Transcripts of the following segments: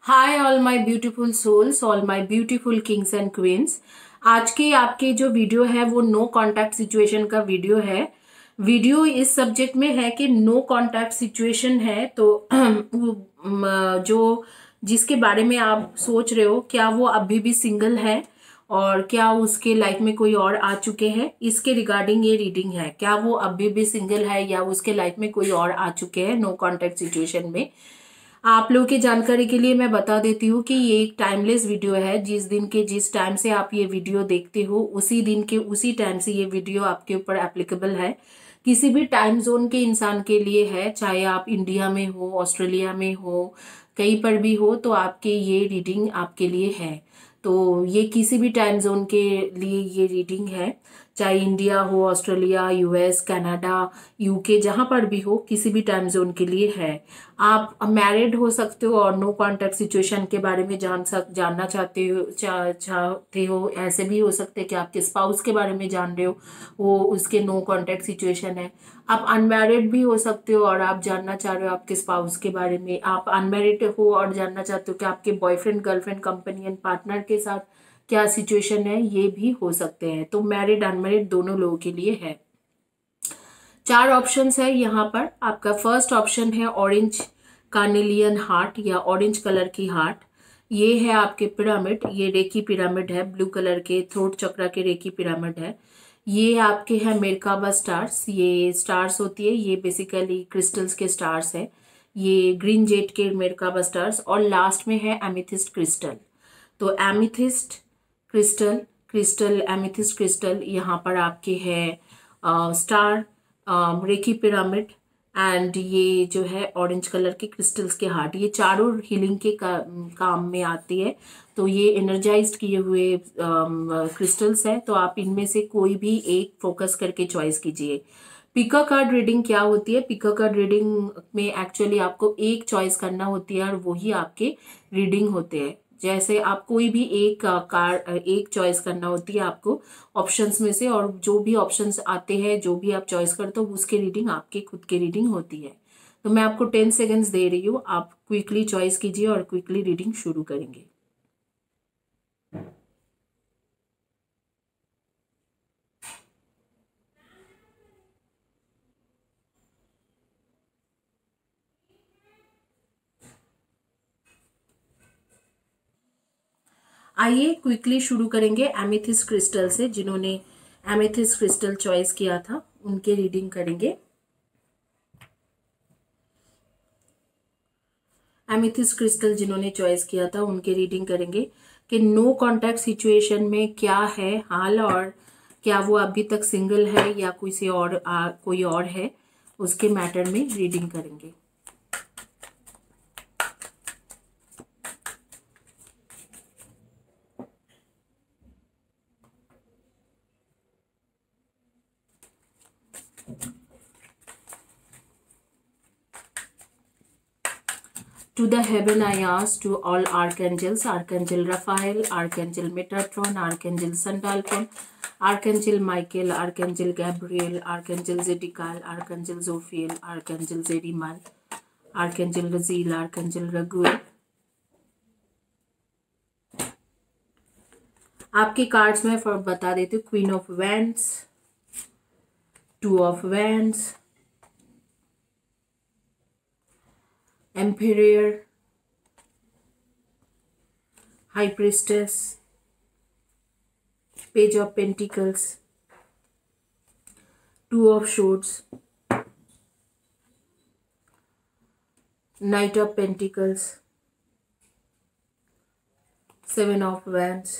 Hi all my beautiful souls, all my beautiful kings and queens. आज के आपके जो वीडियो है वो नो कांटेक्ट सिचुएशन का वीडियो है। वीडियो इस सब्जेक्ट में है कि नो कांटेक्ट सिचुएशन है तो जो जिसके बारे में आप सोच रहे हो क्या वो अभी भी सिंगल है और क्या उसके लाइफ में कोई और आ चुके हैं, इसके रिगार्डिंग ये रीडिंग है। क्या वो अभी भी सिंगल है या उसके लाइफ में कोई और आ चुके हैं नो कांटेक्ट सिचुएशन में। आप लोगों की जानकारी के लिए मैं बता देती हूँ कि ये एक टाइमलेस वीडियो है। जिस दिन के जिस टाइम से आप ये वीडियो देखते हो उसी दिन के उसी टाइम से ये वीडियो आपके ऊपर एप्लीकेबल है। किसी भी टाइम जोन के इंसान के लिए है, चाहे आप इंडिया में हो, ऑस्ट्रेलिया में हो, कहीं पर भी हो, तो आपके ये रीडिंग आपके लिए है। तो ये किसी भी टाइम जोन के लिए ये रीडिंग है, चाहे इंडिया हो, ऑस्ट्रेलिया, यूएस, कनाडा, यूके, जहां पर भी हो, किसी भी टाइम जोन के लिए है। आप मैरिड हो सकते हो और नो कांटेक्ट सिचुएशन के बारे में जानना चाहते हो। ऐसे भी हो सकते हैं कि आपके स्पाउस के बारे में जान रहे हो, वो उसके नो कांटेक्ट सिचुएशन है। आप अनमैरिड भी हो सकते हो और आप जानना चाह रहे हो आपके स्पाउस के बारे में। आप अनमैरिड हो और जानना चाहते हो कि आपके बॉयफ्रेंड, गर्लफ्रेंड, कंपेनियन, पार्टनर के साथ क्या सिचुएशन है, ये भी हो सकते हैं। तो मैरिड अनमैरिड दोनों लोगों के लिए है। 4 ऑप्शंस है यहाँ पर। आपका फर्स्ट ऑप्शन है ऑरेंज कार्नेलियन हार्ट या ऑरेंज कलर की हार्ट। ये है आपके पिरामिड, ये रेकी पिरामिड है, ब्लू कलर के थ्रोट चक्रा के रेकी पिरामिड है। ये आपके हैं मेरकाबा स्टार्स, ये स्टार्स होती है, ये बेसिकली क्रिस्टल्स के स्टार्स है। ये ग्रीन जेट के मेरकाबा स्टार्स। और लास्ट में है एमिथिस्ट क्रिस्टल। तो एमिथिस्ट क्रिस्टल, एमिथिस्ट क्रिस्टल यहाँ पर आपके है स्टार, रेकी पिरामिड एंड ये जो है ऑरेंज कलर के क्रिस्टल्स के हार्ट। ये चारों हीलिंग के काम में आती है। तो ये एनर्जाइज्ड किए हुए क्रिस्टल्स हैं। तो आप इनमें से कोई भी एक फोकस करके चॉइस कीजिए। पिका कार्ड रीडिंग क्या होती है? पिका कार्ड रीडिंग में एक्चुअली आपको एक चॉइस करना होती है और वही आपके रीडिंग होते हैं। जैसे आप कोई भी एक चॉइस करना होती है आपको ऑप्शंस में से, और जो भी ऑप्शंस आते हैं, जो भी आप चॉइस करते हो, उसके रीडिंग आपके खुद के रीडिंग होती है। तो मैं आपको 10 सेकेंड्स दे रही हूँ, आप क्विकली चॉइस कीजिए और क्विकली रीडिंग शुरू करेंगे। आइए क्विकली शुरू करेंगे एमेथिस्ट क्रिस्टल से। जिन्होंने एमेथिस्ट क्रिस्टल चॉइस किया था उनके रीडिंग करेंगे। एमेथिस्ट क्रिस्टल जिन्होंने चॉइस किया था उनके रीडिंग करेंगे कि नो कांटेक्ट सिचुएशन में क्या है हाल, और क्या वो अभी तक सिंगल है या कोई और है, उसके मैटर में रीडिंग करेंगे। To the heaven I ask, to all archangels, Archangel Raphael, Archangel Metatron, Archangel Sandalphon, Archangel Michael, Archangel Gabriel, Archangel Zedekiel, Archangel Zophiel, Archangel Zedimal, Archangel Raziel, Archangel Raguel। आपके cards में बता देती हूँ। Queen of wands, 2 of wands, Emperor, High Priestess, Page of Pentacles, 2 of Swords, Knight of Pentacles, 7 of Wands,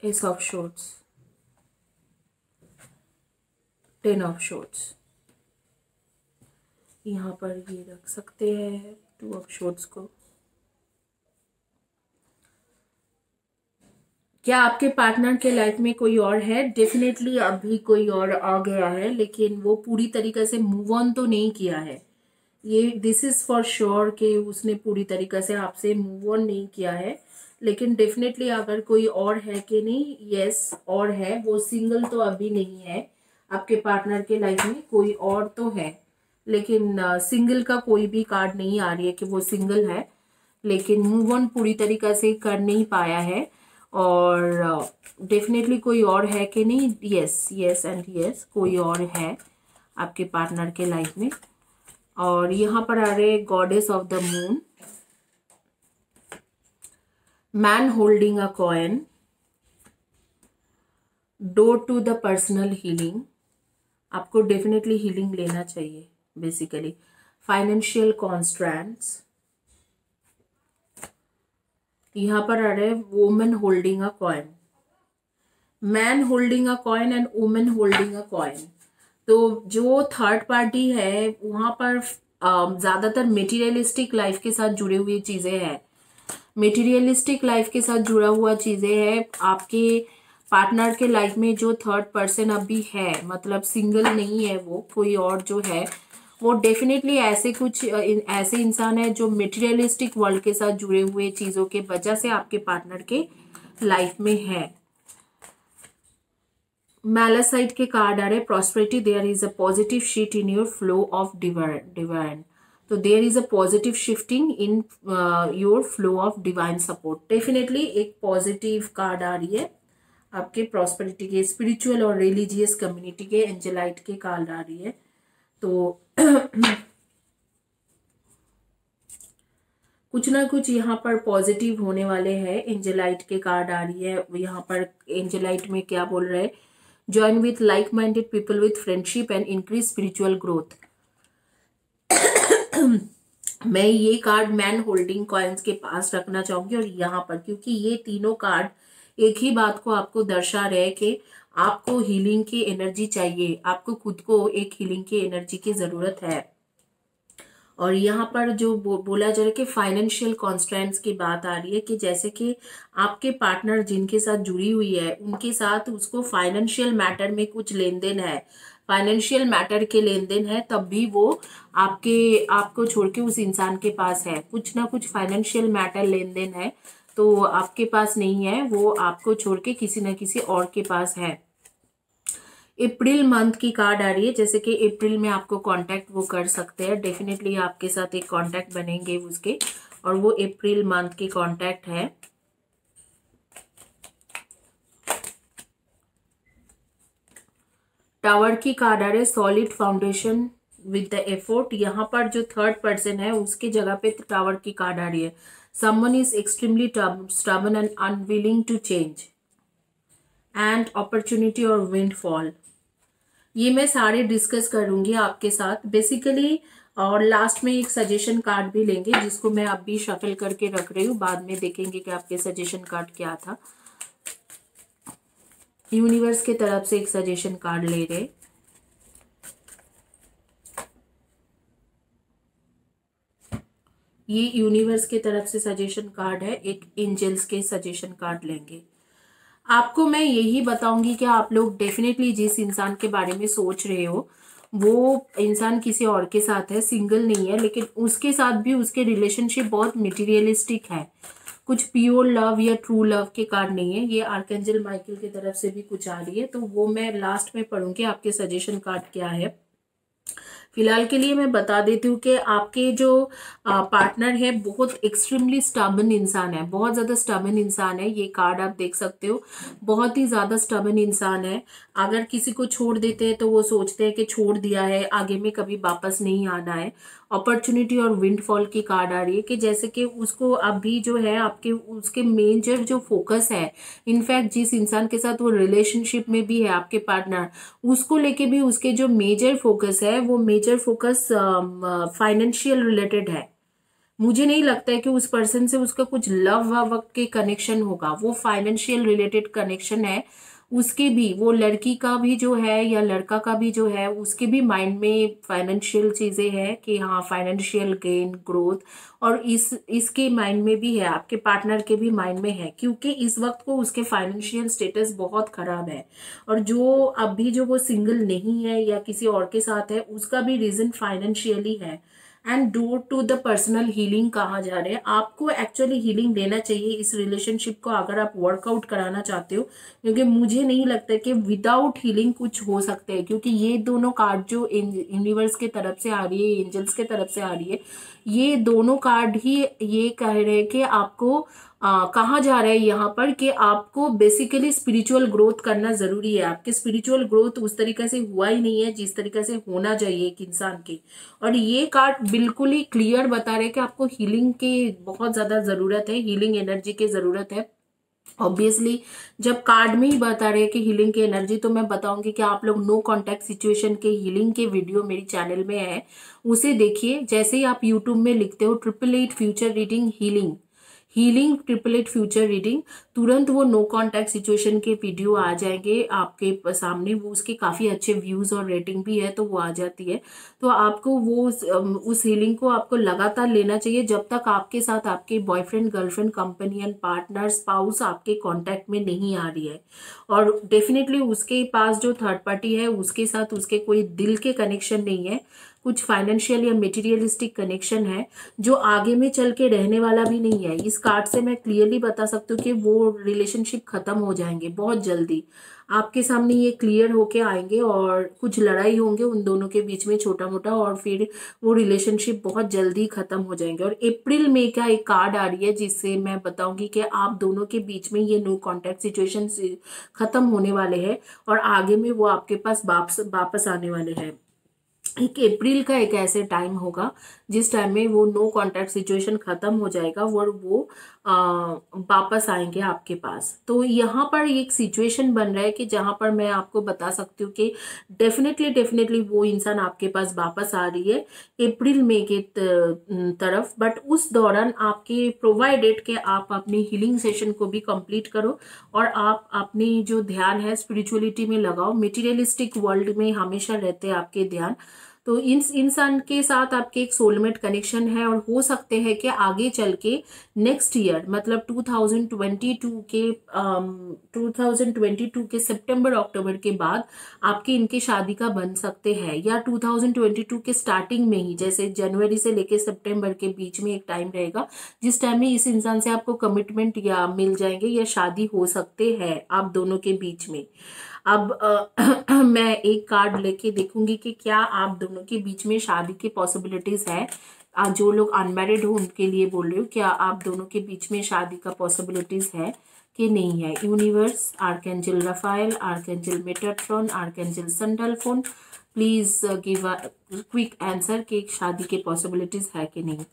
Ace of Swords, 10 of Swords। यहाँ पर ये रख सकते हैं 2 ऑफ शॉर्ट्स को। क्या आपके पार्टनर के लाइफ में कोई और है? डेफिनेटली अभी कोई और आ गया है, लेकिन वो पूरी तरीके से मूव ऑन तो नहीं किया है। ये दिस इज फॉर श्योर कि उसने पूरी तरीके से आपसे मूव ऑन नहीं किया है, लेकिन डेफिनेटली अगर कोई और है कि नहीं, यस और है। वो सिंगल तो अभी नहीं है, आपके पार्टनर के लाइफ में कोई और तो है। लेकिन सिंगल का कोई भी कार्ड नहीं आ रही है कि वो सिंगल है, लेकिन मूव ऑन पूरी तरीके से कर नहीं पाया है। और डेफिनेटली कोई और है कि नहीं, यस यस एंड यस, कोई और है आपके पार्टनर के लाइफ में। और यहाँ पर आ रहे goddess of the moon, man holding a coin, door to the personal healing, आपको डेफिनेटली हीलिंग लेना चाहिए बेसिकली, फाइनेंशियल कॉन्स्ट्रेंट्स, यहाँ पर आ रहे हैं women holding a coin, man holding a coin and women holding a coin. तो जो थर्ड पार्टी है वहां पर ज्यादातर मेटीरियलिस्टिक लाइफ के साथ जुड़े हुए चीजें हैं, मेटीरियलिस्टिक लाइफ के साथ जुड़ा हुआ चीजें हैं। आपके पार्टनर के लाइफ में जो थर्ड पर्सन अभी है, मतलब सिंगल नहीं है वो, कोई और जो है वो डेफिनेटली ऐसे इंसान है जो मेटीरियलिस्टिक वर्ल्ड के साथ जुड़े हुए चीजों के वजह से आपके पार्टनर के लाइफ में है। मैलासाइट के कार्ड आ रहे prosperity, there is a positive shift in your flow of divine. तो there is a positive shifting in your flow of divine support. Definitely एक पॉजिटिव कार्ड आ रही है आपके प्रॉस्पेरिटी के, स्पिरिचुअल और रिलीजियस कम्युनिटी के, एंजेलाइट के कार्ड आ रही है। तो कुछ ना कुछ यहाँ पर पॉजिटिव होने वाले हैं। एंजेलाइट के कार्ड आ रही है यहाँ पर। एंजेलाइट में क्या बोल रहे हैं, join with like minded people with friendship and increase spiritual growth. मैं ये कार्ड मैन होल्डिंग कॉइन्स के पास रखना चाहूंगी, और यहाँ पर क्योंकि ये तीनों कार्ड एक ही बात को आपको दर्शा रहे कि आपको हीलिंग की एनर्जी चाहिए, आपको खुद को एक हीलिंग की एनर्जी की जरूरत है। और यहाँ पर जो बोला जा रहा है कि फाइनेंशियल कॉन्स्ट्रेंट्स की बात आ रही है कि जैसे कि आपके पार्टनर जिनके साथ जुड़ी हुई है उनके साथ उसको फाइनेंशियल मैटर में कुछ लेन देन है, फाइनेंशियल मैटर के लेन देन है, तब भी वो आपको छोड़ के उस इंसान के पास है। कुछ ना कुछ फाइनेंशियल मैटर लेन देन है, तो आपके पास नहीं है, वो आपको छोड़ के किसी न किसी और के पास है। अप्रैल मंथ की कार्ड आ रही है, जैसे कि अप्रैल में आपको कांटेक्ट वो कर सकते हैं, डेफिनेटली आपके साथ एक कांटेक्ट बनेंगे उसके, और वो अप्रैल मंथ की कांटेक्ट है। टावर की कार्ड आ रही है, solid foundation with the effort. यहाँ पर जो थर्ड पर्सन है उसके जगह पे टावर की कार्ड आ रही है, someone is extremely stubborn and unwilling to change and opportunity और विंडफॉल। ये मैं सारे डिस्कस करूंगी आपके साथ बेसिकली, और लास्ट में एक सजेशन कार्ड भी लेंगे जिसको मैं अभी शफल करके रख रही हूँ, बाद में देखेंगे कि आपके सजेशन कार्ड क्या था। यूनिवर्स के तरफ से एक सजेशन कार्ड ले रहे, ये यूनिवर्स के तरफ से सजेशन कार्ड है, एक एंजल्स के सजेशन कार्ड लेंगे। आपको मैं यही बताऊंगी कि आप लोग डेफिनेटली जिस इंसान के बारे में सोच रहे हो वो इंसान किसी और के साथ है, सिंगल नहीं है, लेकिन उसके साथ भी उसके रिलेशनशिप बहुत मटेरियलिस्टिक है, कुछ प्योर लव या ट्रू लव के कार्ड नहीं है। ये आर्कएंजल माइकल की तरफ से भी कुछ आ रही है, तो वो मैं लास्ट में पढ़ूंगी आपके सजेशन कार्ड क्या है। फिलहाल के लिए मैं बता देती हूँ कि आपके जो पार्टनर है बहुत एक्सट्रीमली स्टबर्न इंसान है, बहुत ज्यादा स्टबर्न इंसान है। ये कार्ड आप देख सकते हो, बहुत ही ज्यादा स्टबर्न इंसान है। अगर किसी को छोड़ देते हैं तो वो सोचते हैं कि छोड़ दिया है, आगे में कभी वापस नहीं आना है। अपॉर्चुनिटी और विंडफॉल की कार्ड आ रही है कि जैसे कि उसको अभी जो है आपके उसके मेजर जो फोकस है, इनफैक्ट जिस इंसान के साथ वो रिलेशनशिप में भी है आपके पार्टनर, उसको लेके भी उसके जो मेजर फोकस है वो मेजर फोकस फाइनेंशियल रिलेटेड है। मुझे नहीं लगता है कि उस पर्सन से उसका कुछ लव वव के कनेक्शन होगा, वो फाइनेंशियल रिलेटेड कनेक्शन है। उसके भी, वो लड़की का भी जो है या लड़का का भी जो है, उसके भी माइंड में फाइनेंशियल चीजें हैं कि हाँ फाइनेंशियल गेन ग्रोथ, और इसके माइंड में भी है, आपके पार्टनर के भी माइंड में है, क्योंकि इस वक्त को उसके फाइनेंशियल स्टेटस बहुत खराब है। और जो अभी जो वो सिंगल नहीं है या किसी और के साथ है, उसका भी रीजन फाइनेंशियली है। And door to the personal healing कहा जा रहे हैं। आपको एक्चुअली हीलिंग लेना चाहिए इस रिलेशनशिप को, अगर आप वर्कआउट कराना चाहते हो, क्योंकि मुझे नहीं लगता कि विदाउट हीलिंग कुछ हो सकते हैं, क्योंकि ये दोनों कार्ड जो यूनिवर्स के तरफ से आ रही है, एंजल्स के तरफ से आ रही है, ये दोनों कार्ड ही ये कह रहे हैं कि आपको कहा जा रहा है यहाँ पर कि आपको बेसिकली स्पिरिचुअल ग्रोथ करना जरूरी है। आपके स्पिरिचुअल ग्रोथ उस तरीके से हुआ ही नहीं है जिस तरीके से होना चाहिए एक इंसान के। और ये कार्ड बिल्कुल ही क्लियर बता रहे हैं कि आपको हीलिंग की बहुत ज्यादा जरूरत है, हीलिंग एनर्जी की जरूरत है। ऑब्वियसली जब कार्ड में ही बता रहे हैं कि हीलिंग की एनर्जी, तो मैं बताऊंगी कि आप लोग नो कांटेक्ट सिचुएशन के हीलिंग के वीडियो मेरी चैनल में है, उसे देखिए। जैसे ही आप यूट्यूब में लिखते हो 888 future reading healing, healing 888 future reading, तुरंत वो नो कांटेक्ट सिचुएशन के वीडियो आ जाएंगे आपके सामने। वो उसके काफी अच्छे व्यूज और रेटिंग भी है, तो वो आ जाती है। तो आपको वो उस हीलिंग को आपको लगातार लेना चाहिए जब तक आपके साथ आपके boyfriend, girlfriend, companion, partner, spouse आपके कांटेक्ट में नहीं आ रही है। और डेफिनेटली उसके पास जो थर्ड पार्टी है उसके साथ उसके कोई दिल के कनेक्शन नहीं है, कुछ फाइनेंशियल या मटेरियलिस्टिक कनेक्शन है जो आगे में चल के रहने वाला भी नहीं है। इस कार्ड से मैं क्लियरली बता सकती हूँ कि वो रिलेशनशिप खत्म हो जाएंगे बहुत जल्दी, आपके सामने ये क्लियर होके आएंगे। और कुछ लड़ाई होंगे उन दोनों के बीच में छोटा मोटा, और फिर वो रिलेशनशिप बहुत जल्दी खत्म हो जाएंगे। और अप्रैल में का एक कार्ड आ रही है जिससे मैं बताऊंगी कि आप दोनों के बीच में ये नो कॉन्टैक्ट सिचुएशन खत्म होने वाले हैं और आगे में वो आपके पास वापस आने वाले हैं। एक अप्रैल का एक ऐसे टाइम होगा जिस टाइम में वो नो कॉन्टैक्ट सिचुएशन खत्म हो जाएगा और वो वापस आएंगे आपके पास। तो यहाँ पर एक सिचुएशन बन रहा है कि जहां पर मैं आपको बता सकती हूँ कि डेफिनेटली वो इंसान आपके पास वापस आ रही है अप्रैल मई के तरफ। बट उस दौरान आपके प्रोवाइडेड के आप अपनी हीलिंग सेशन को भी कंप्लीट करो और आप अपनी जो ध्यान है स्पिरिचुअलिटी में लगाओ। मटेरियलिस्टिक वर्ल्ड में हमेशा रहते हैं आपके ध्यान। तो इस इंसान के साथ आपके एक सोलमेट कनेक्शन है और हो सकते हैं कि आगे चल के नेक्स्ट ईयर मतलब 2022 के सितंबर अक्टूबर के बाद आपके इनकी शादी का बन सकते हैं, या 2022 के स्टार्टिंग में ही, जैसे जनवरी से लेके सितंबर के बीच में एक टाइम रहेगा जिस टाइम में इस इंसान से आपको कमिटमेंट या मिल जाएंगे या शादी हो सकते हैं आप दोनों के बीच में। अब मैं एक कार्ड लेके देखूंगी कि क्या आप दोनों के बीच में शादी की पॉसिबिलिटीज है। जो लोग अनमैरिड हो उनके लिए बोल रही हूँ, क्या आप दोनों के बीच में शादी का पॉसिबिलिटीज है कि नहीं है। Universe, archangel Raphael, archangel Metatron, archangel Sandalphon, please give a quick answer कि शादी के पॉसिबिलिटीज है कि नहीं।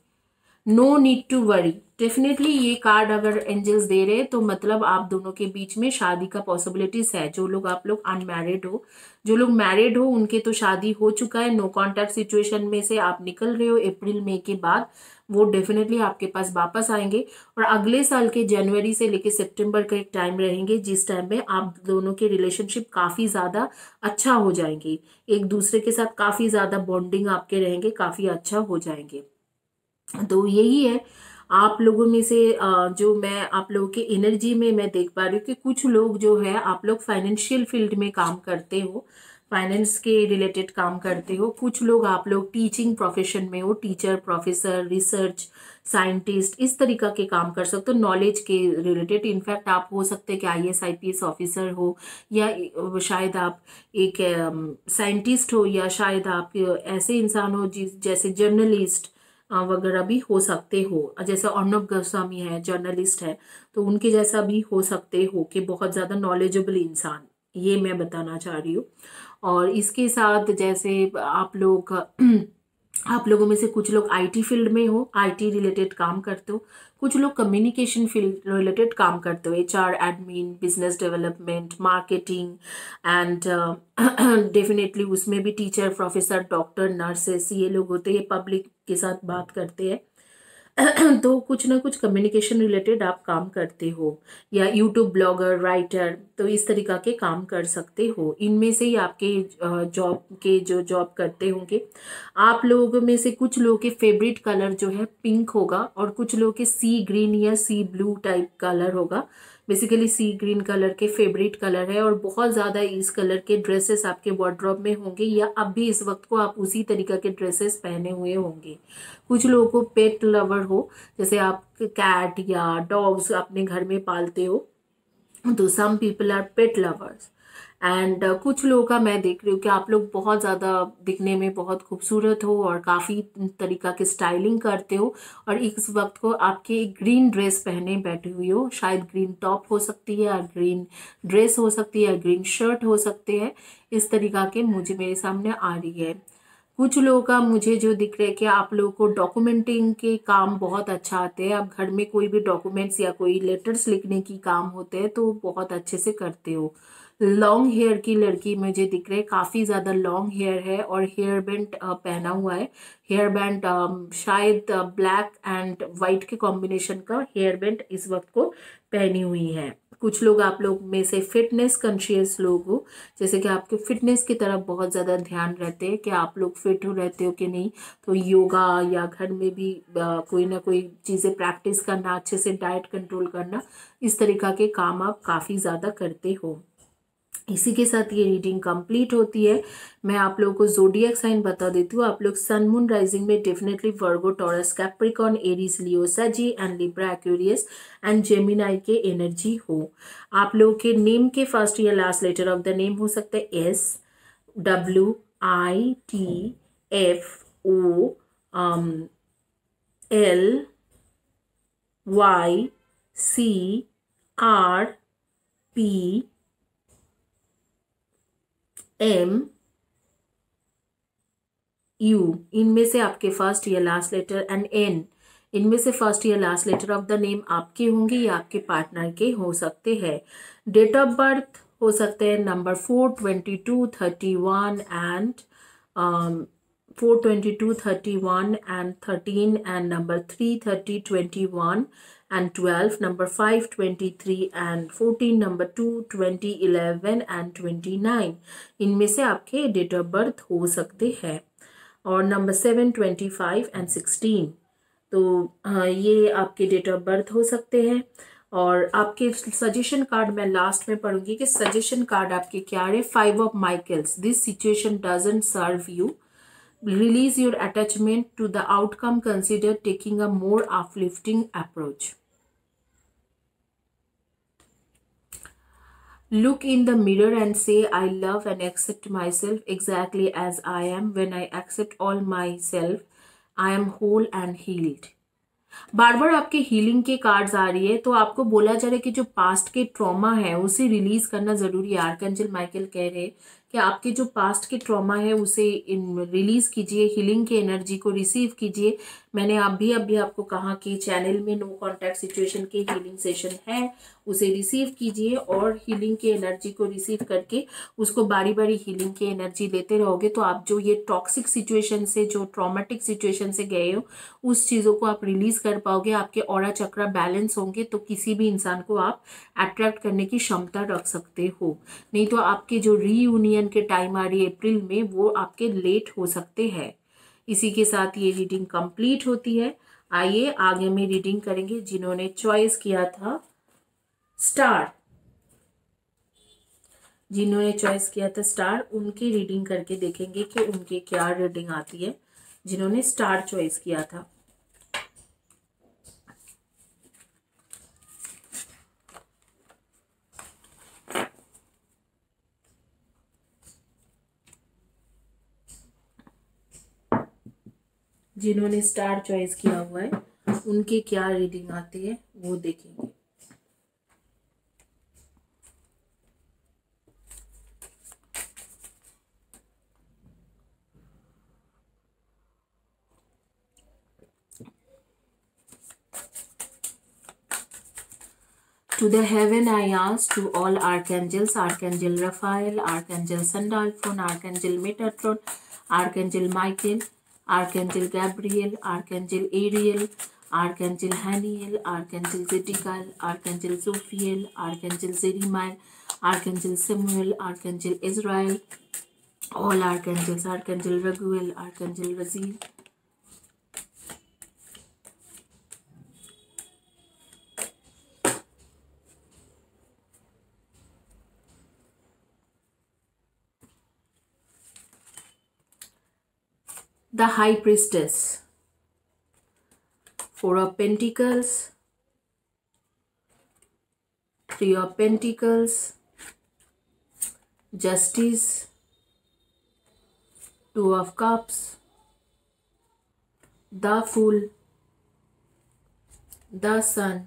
No need to worry, definitely ये कार्ड अगर एंजल्स दे रहे हैं तो मतलब आप दोनों के बीच में शादी का पॉसिबिलिटीज है। जो लोग आप लोग अनमैरिड हो, जो लोग मैरिड हो उनके तो शादी हो चुका है। नो कॉन्टैक्ट सिचुएशन में से आप निकल रहे हो अप्रैल मई के बाद, वो डेफिनेटली आपके पास वापस आएंगे और अगले साल के जनवरी से लेके सितंबर का एक टाइम रहेंगे जिस टाइम में आप दोनों के रिलेशनशिप काफी ज्यादा अच्छा हो जाएंगे, एक दूसरे के साथ काफी ज्यादा बॉन्डिंग आपके रहेंगे, काफी अच्छा हो जाएंगे। तो यही है आप लोगों में से जो मैं आप लोगों की एनर्जी में मैं देख पा रही हूँ कि कुछ लोग जो है आप लोग फाइनेंशियल फील्ड में काम करते हो, फाइनेंस के रिलेटेड काम करते हो। कुछ लोग आप लोग टीचिंग प्रोफेशन में हो, टीचर, प्रोफेसर, रिसर्च साइंटिस्ट, इस तरीका के काम कर सकते हो नॉलेज के रिलेटेड। इनफैक्ट आप हो सकते हैं कि IAS IPS ऑफिसर हो, या शायद आप एक साइंटिस्ट हो, या शायद आप ऐसे इंसान हो जैसे जर्नलिस्ट वगैरह भी हो सकते हो। जैसे अर्नब गोस्वामी है, जर्नलिस्ट है, तो उनके जैसा भी हो सकते हो कि बहुत ज्यादा नॉलेजेबल इंसान, ये मैं बताना चाह रही हूँ। और इसके साथ जैसे आप लोगों में से कुछ लोग IT फील्ड में हो, IT रिलेटेड काम करते हो, कुछ लोग कम्युनिकेशन फील्ड रिलेटेड काम करते हो, HR, admin, business development, marketing and definitely उसमें भी टीचर, प्रोफेसर, डॉक्टर, नर्सेस ये लोग होते हैं, पब्लिक के साथ बात करते हैं। तो कुछ ना कुछ कम्युनिकेशन रिलेटेड आप काम करते हो, या यूट्यूब ब्लॉगर, राइटर, तो इस तरीका के काम कर सकते हो। इनमें से ही आपके जॉब करते होंगे आप लोगों में से कुछ लोगों के फेवरेट कलर जो है पिंक होगा और कुछ लोगों के सी ग्रीन या सी ब्लू टाइप कलर होगा। बेसिकली सी ग्रीन कलर के फेवरेट कलर है और बहुत ज़्यादा इस कलर के ड्रेसेस आपके वार्डरोब में होंगे या अब भी इस वक्त को आप उसी तरीका के ड्रेसेस पहने हुए होंगे। कुछ लोगों को पेट लवर हो, जैसे आप कैट या डॉग्स अपने घर में पालते हो, तो some people are pet lovers. And कुछ लोगों का मैं देख रही हूँ कि आप लोग बहुत ज़्यादा दिखने में बहुत खूबसूरत हो और काफ़ी तरीका की स्टाइलिंग करते हो और इस वक्त को आपके ग्रीन ड्रेस पहने बैठी हुई हो, शायद ग्रीन टॉप हो सकती है या ग्रीन ड्रेस हो सकती है या ग्रीन शर्ट हो सकते हैं, इस तरीका के मुझे मेरे सामने आ रही है। कुछ लोगों का मुझे जो दिख रहा है कि आप लोगों को डॉक्यूमेंटिंग के काम बहुत अच्छा आते हैं, आप घर में कोई भी डॉक्यूमेंट्स या कोई लेटर्स लिखने की काम होते हैं तो बहुत अच्छे से करते हो। लॉन्ग हेयर की लड़की मुझे दिख रही है, काफ़ी ज़्यादा लॉन्ग हेयर है और हेयर बैंड पहना हुआ है। हेयर बैंड शायद ब्लैक एंड वाइट के कॉम्बिनेशन का हेयर बैंड इस वक्त को पहनी हुई है। कुछ लोग आप लोग में से फिटनेस कॉन्शियस लोग हो, जैसे कि आपके फिटनेस की तरफ बहुत ज़्यादा ध्यान रहते हैं कि आप लोग फिट हो रहते हो कि नहीं, तो योगा या घर में भी कोई ना कोई चीज़ें प्रैक्टिस करना, अच्छे से डाइट कंट्रोल करना, इस तरीका के काम आप काफ़ी ज़्यादा करते हो। इसी के साथ ये रीडिंग कंप्लीट होती है। मैं आप लोगों को जोडियक साइन बता देती हूँ। आप लोग सन मून राइजिंग में definitely Virgo, Taurus, Capricorn, Aries, Leo, Sagi and Libra, Aquarius and Gemini के एनर्जी हो। आप लोगों के नेम के फर्स्ट या last letter of the name हो सकता है S, W, I, T, F, O, L, Y, C, R, P, M, U. इनमें से आपके फर्स्ट या लास्ट लेटर एंड एन, इनमें से फर्स्ट या last letter of the name आपके होंगे या आपके पार्टनर के हो सकते हैं। डेट ऑफ बर्थ हो सकते हैं number 4, 22, 31 and 4, 22, 31 and 13 and number 3, 30, 21 and 12, number 5, 23 and 14, number 2, 20, 11 and 29। इनमें से आपके डेट ऑफ बर्थ हो सकते हैं। और नंबर 7, 25 एंड 16, तो ये आपके डेट ऑफ बर्थ हो सकते हैं। और आपके सजेशन कार्ड मैं लास्ट में पढ़ूंगी कि सजेशन कार्ड आपके क्या है। 5 of Michaels, this situation doesn't serve you, release your attachment to the outcome, consider taking a more uplifting approach. Look in the mirror and say, I love and accept myself exactly as I am. When I accept all myself, I am whole and healed. बार बार आपके healing के cards आ रही है, तो आपको बोला जा रहा है कि जो पास्ट के ट्रॉमा है उसे रिलीज करना जरूरी है। आर्कएंजल माइकल कह रहे हैं कि आपके जो पास्ट के ट्रॉमा है उसे रिलीज कीजिए, हीलिंग की एनर्जी को रिसीव कीजिए। मैंने अभी आपको कहा कि चैनल में नो कॉन्टैक्ट सिचुएशन के हीलिंग सेशन है, उसे रिसीव कीजिए और हीलिंग की एनर्जी को रिसीव करके उसको बारी बारी हीलिंग की एनर्जी लेते रहोगे तो आप जो ये टॉक्सिक सिचुएशन से, जो ट्रॉमेटिक सिचुएशन से गए हो, उस चीज़ों को आप रिलीज कर पाओगे। आपके ऑरा चक्रा बैलेंस होंगे तो किसी भी इंसान को आप अट्रैक्ट करने की क्षमता रख सकते हो। नहीं तो आपके जो रीयूनियन के टाइम आ रही है अप्रैल में, वो आपके लेट हो सकते हैं। इसी के साथ ये रीडिंग कंप्लीट होती है। आइए आगे में रीडिंग करेंगे। जिन्होंने चॉइस किया था स्टार, जिन्होंने चॉइस किया था स्टार, उनकी रीडिंग करके देखेंगे कि उनकी क्या रीडिंग आती है। जिन्होंने स्टार चॉइस किया था, जिन्होंने स्टार चॉइस किया हुआ है उनकी क्या रीडिंग आती है वो देखेंगे। To the heaven I ask, to all archangels, Archangel Raphael, Archangel Sandalphon, Archangel Metatron, Archangel Michael, Archangel Gabriel, Archangel Ariel, Archangel Haniel, Archangel Zedekiel, Archangel Zophiel, Archangel Zerimael, Archangel Samuel, Archangel Israel, all archangels, Archangel Raguel, Archangel Raziel, the high priestess, 4 of Pentacles, 3 of Pentacles, Justice, 2 of Cups, the Fool, the Sun।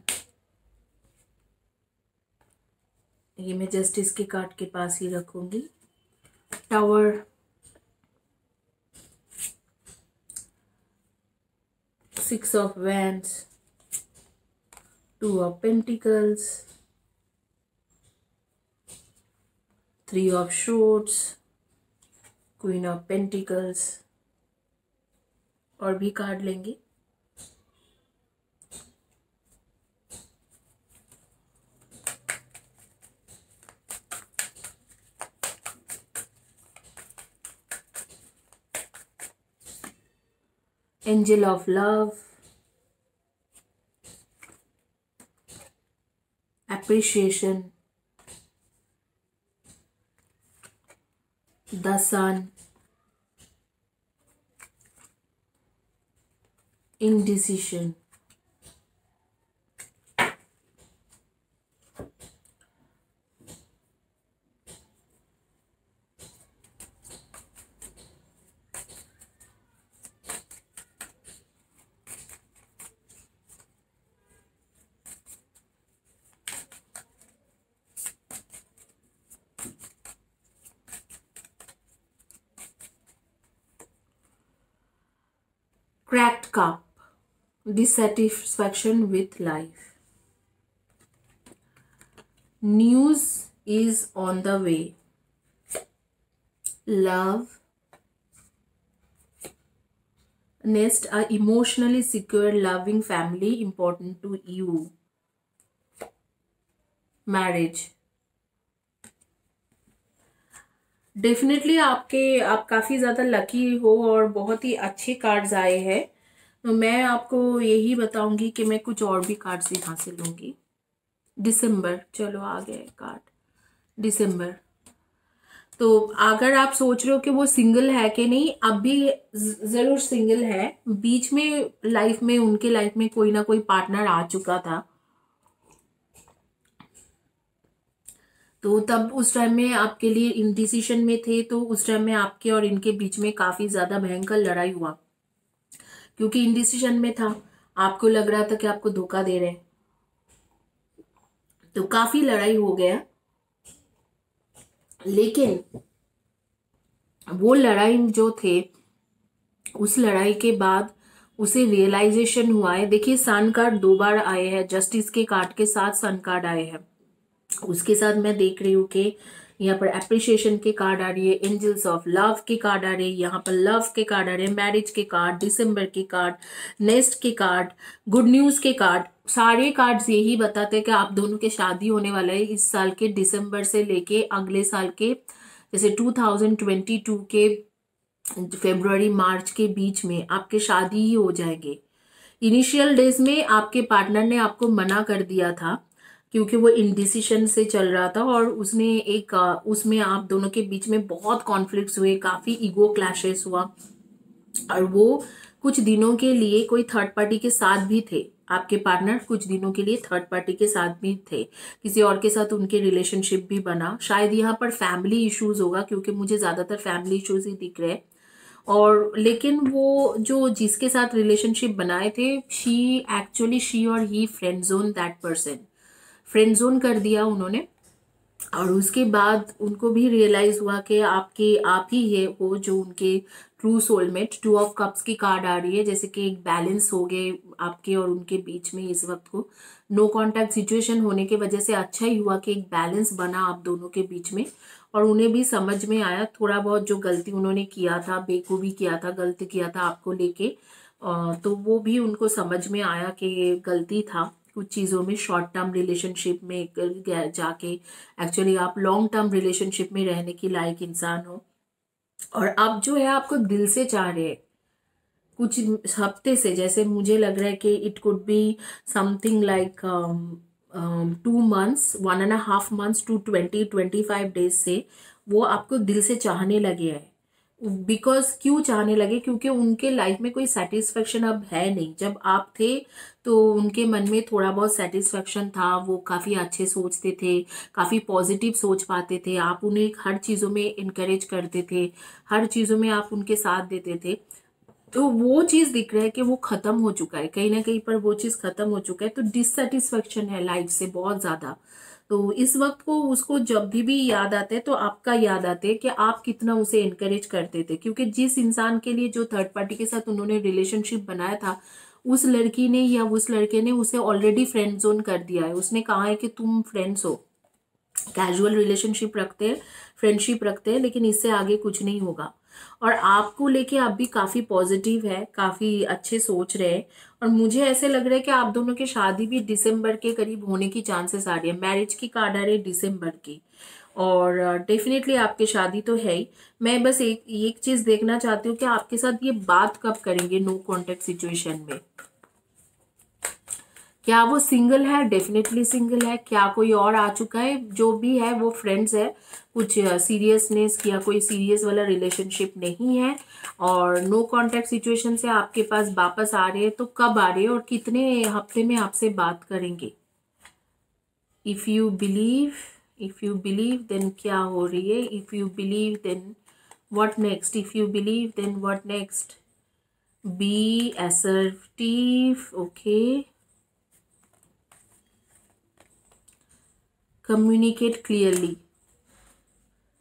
ये मैं justice के card के पास ही रखूंगी। Tower, 6 of Wands, 2 of Pentacles, 3 of Swords, Queen of Pentacles। और भी card लेंगे। Angel of Love, Appreciation, the Sun, Indecision। Cracked cup, dissatisfaction with life। News is on the way, love। Next, a emotionally secure loving family important to you, marriage। Definitely आप काफ़ी ज़्यादा lucky हो और बहुत ही अच्छे cards आए हैं। तो मैं आपको यही बताऊंगी कि मैं कुछ और भी कार्ड्स यहाँ से लूँगी। दिसंबर, चलो आ गए कार्ड दिसंबर। तो अगर आप सोच रहे हो कि वो सिंगल है कि नहीं, अब भी ज़रूर सिंगल है। बीच में लाइफ में उनके लाइफ में कोई ना कोई पार्टनर आ चुका था, तो तब उस टाइम में आपके लिए इंडिसिशन में थे। तो उस टाइम में आपके और इनके बीच में काफ़ी ज़्यादा भयंकर लड़ाई हुआ, क्योंकि इंडिसिशन में था। आपको लग रहा था कि आपको धोखा दे रहे हैं, तो काफ़ी लड़ाई हो गया। लेकिन वो लड़ाई जो थे, उस लड़ाई के बाद उसे रियलाइजेशन हुआ है। देखिए, सन कार्ड 2 बार आए हैं, जस्टिस के कार्ड के साथ सन कार्ड आए हैं। उसके साथ मैं देख रही हूँ कि यहाँ पर एप्रिशिएशन के कार्ड आ रही है, एंजल्स ऑफ लव के कार्ड आ रहे हैं, यहाँ पर लव के कार्ड आ रहे हैं, मैरिज के कार्ड, दिसंबर के कार्ड, नेक्स्ट के कार्ड, गुड न्यूज के कार्ड। सारे कार्ड्स यही बताते हैं कि आप दोनों के शादी होने वाला है इस साल के दिसंबर से लेके अगले साल के, जैसे 2022 के फरवरी मार्च के बीच में आपके शादी ही हो जाएंगे। इनिशियल डेज में आपके पार्टनर ने आपको मना कर दिया था, क्योंकि वो इंडिसिशन से चल रहा था और उसमें आप दोनों के बीच में बहुत कॉन्फ्लिक्ट्स हुए, काफ़ी ईगो क्लैशेस हुआ, और वो कुछ दिनों के लिए कोई थर्ड पार्टी के साथ भी थे। आपके पार्टनर कुछ दिनों के लिए थर्ड पार्टी के साथ भी थे, किसी और के साथ उनके रिलेशनशिप भी बना। शायद यहाँ पर फैमिली इश्यूज होगा, क्योंकि मुझे ज़्यादातर फैमिली इश्यूज ही दिख रहे हैं। और लेकिन वो जो जिसके साथ रिलेशनशिप बनाए थे, शी और he friend zone that person, friend zone कर दिया उन्होंने। और उसके बाद उनको भी रियलाइज हुआ कि आप ही है वो जो उनके ट्रू सोलमेट। 2 ऑफ कप्स की कार्ड आ रही है, जैसे कि एक बैलेंस हो गए आपके और उनके बीच में। इस वक्त को नो कांटेक्ट सिचुएशन होने की वजह से अच्छा ही हुआ कि एक बैलेंस बना आप दोनों के बीच में, और उन्हें भी समझ में आया थोड़ा बहुत जो गलती उन्होंने किया था, बेखूबी किया था, गलती किया था आपको लेके, तो वो भी उनको समझ में आया कि गलती था कुछ चीज़ों में। शॉर्ट टर्म रिलेशनशिप में जाके एक्चुअली आप लॉन्ग टर्म रिलेशनशिप में रहने की लायक इंसान हो, और अब जो है आपको दिल से चाह रहे हैं कुछ हफ्ते से। जैसे मुझे लग रहा है कि it could be something like 2 months, 1.5 months to 20-25 days से वो आपको दिल से चाहने लगे हैं। बिकॉज क्यों चाहने लगे, क्योंकि उनके लाइफ में कोई सेटिस्फेक्शन अब है नहीं। जब आप थे तो उनके मन में थोड़ा बहुत सेटिस्फेक्शन था, वो काफ़ी अच्छे सोचते थे, काफ़ी पॉजिटिव सोच पाते थे, आप उन्हें हर चीज़ों में इनकरेज करते थे, हर चीज़ों में आप उनके साथ देते थे। तो वो चीज़ दिख रहा है कि वो ख़त्म हो चुका है, कहीं ना कहीं पर वो चीज़ ख़त्म हो चुका है। तो डिससेटिस्फेक्शन है लाइफ से बहुत ज़्यादा। तो इस वक्त को उसको जब भी याद आता है तो आपका याद आता है कि आप कितना उसे इनकरेज करते थे, क्योंकि जिस इंसान के लिए जो थर्ड पार्टी के साथ उन्होंने रिलेशनशिप बनाया था, उस लड़की ने या उस लड़के ने उसे ऑलरेडी फ्रेंड जोन कर दिया है। उसने कहा है कि तुम फ्रेंड्स हो, कैजुअल रिलेशनशिप रखते हैं, फ्रेंडशिप रखते हैं, लेकिन इससे आगे कुछ नहीं होगा। और आपको लेके आप भी काफी पॉजिटिव है, काफी अच्छे सोच रहे हैं। और मुझे ऐसे लग रहा है कि आप दोनों की शादी भी दिसंबर के करीब होने की चांसेस आ रही है। मैरिज की कार्ड आ रही है दिसंबर की, और डेफिनेटली आपकी शादी तो है ही। मैं बस एक एक चीज देखना चाहती हूँ कि आपके साथ ये बात कब करेंगे नो कॉन्टेक्ट सिचुएशन में। क्या वो सिंगल है? डेफिनेटली सिंगल है। क्या कोई और आ चुका है? जो भी है वो फ्रेंड्स है, कुछ सीरियसनेस या कोई सीरियस वाला रिलेशनशिप नहीं है। और नो कांटेक्ट सिचुएशन से आपके पास वापस आ रहे हैं, तो कब आ रहे हैं और कितने हफ्ते में आपसे बात करेंगे? If you believe, if you believe then क्या हो रही है? If you believe then what next? If you believe then what next? Be assertive, okay. Communicate clearly.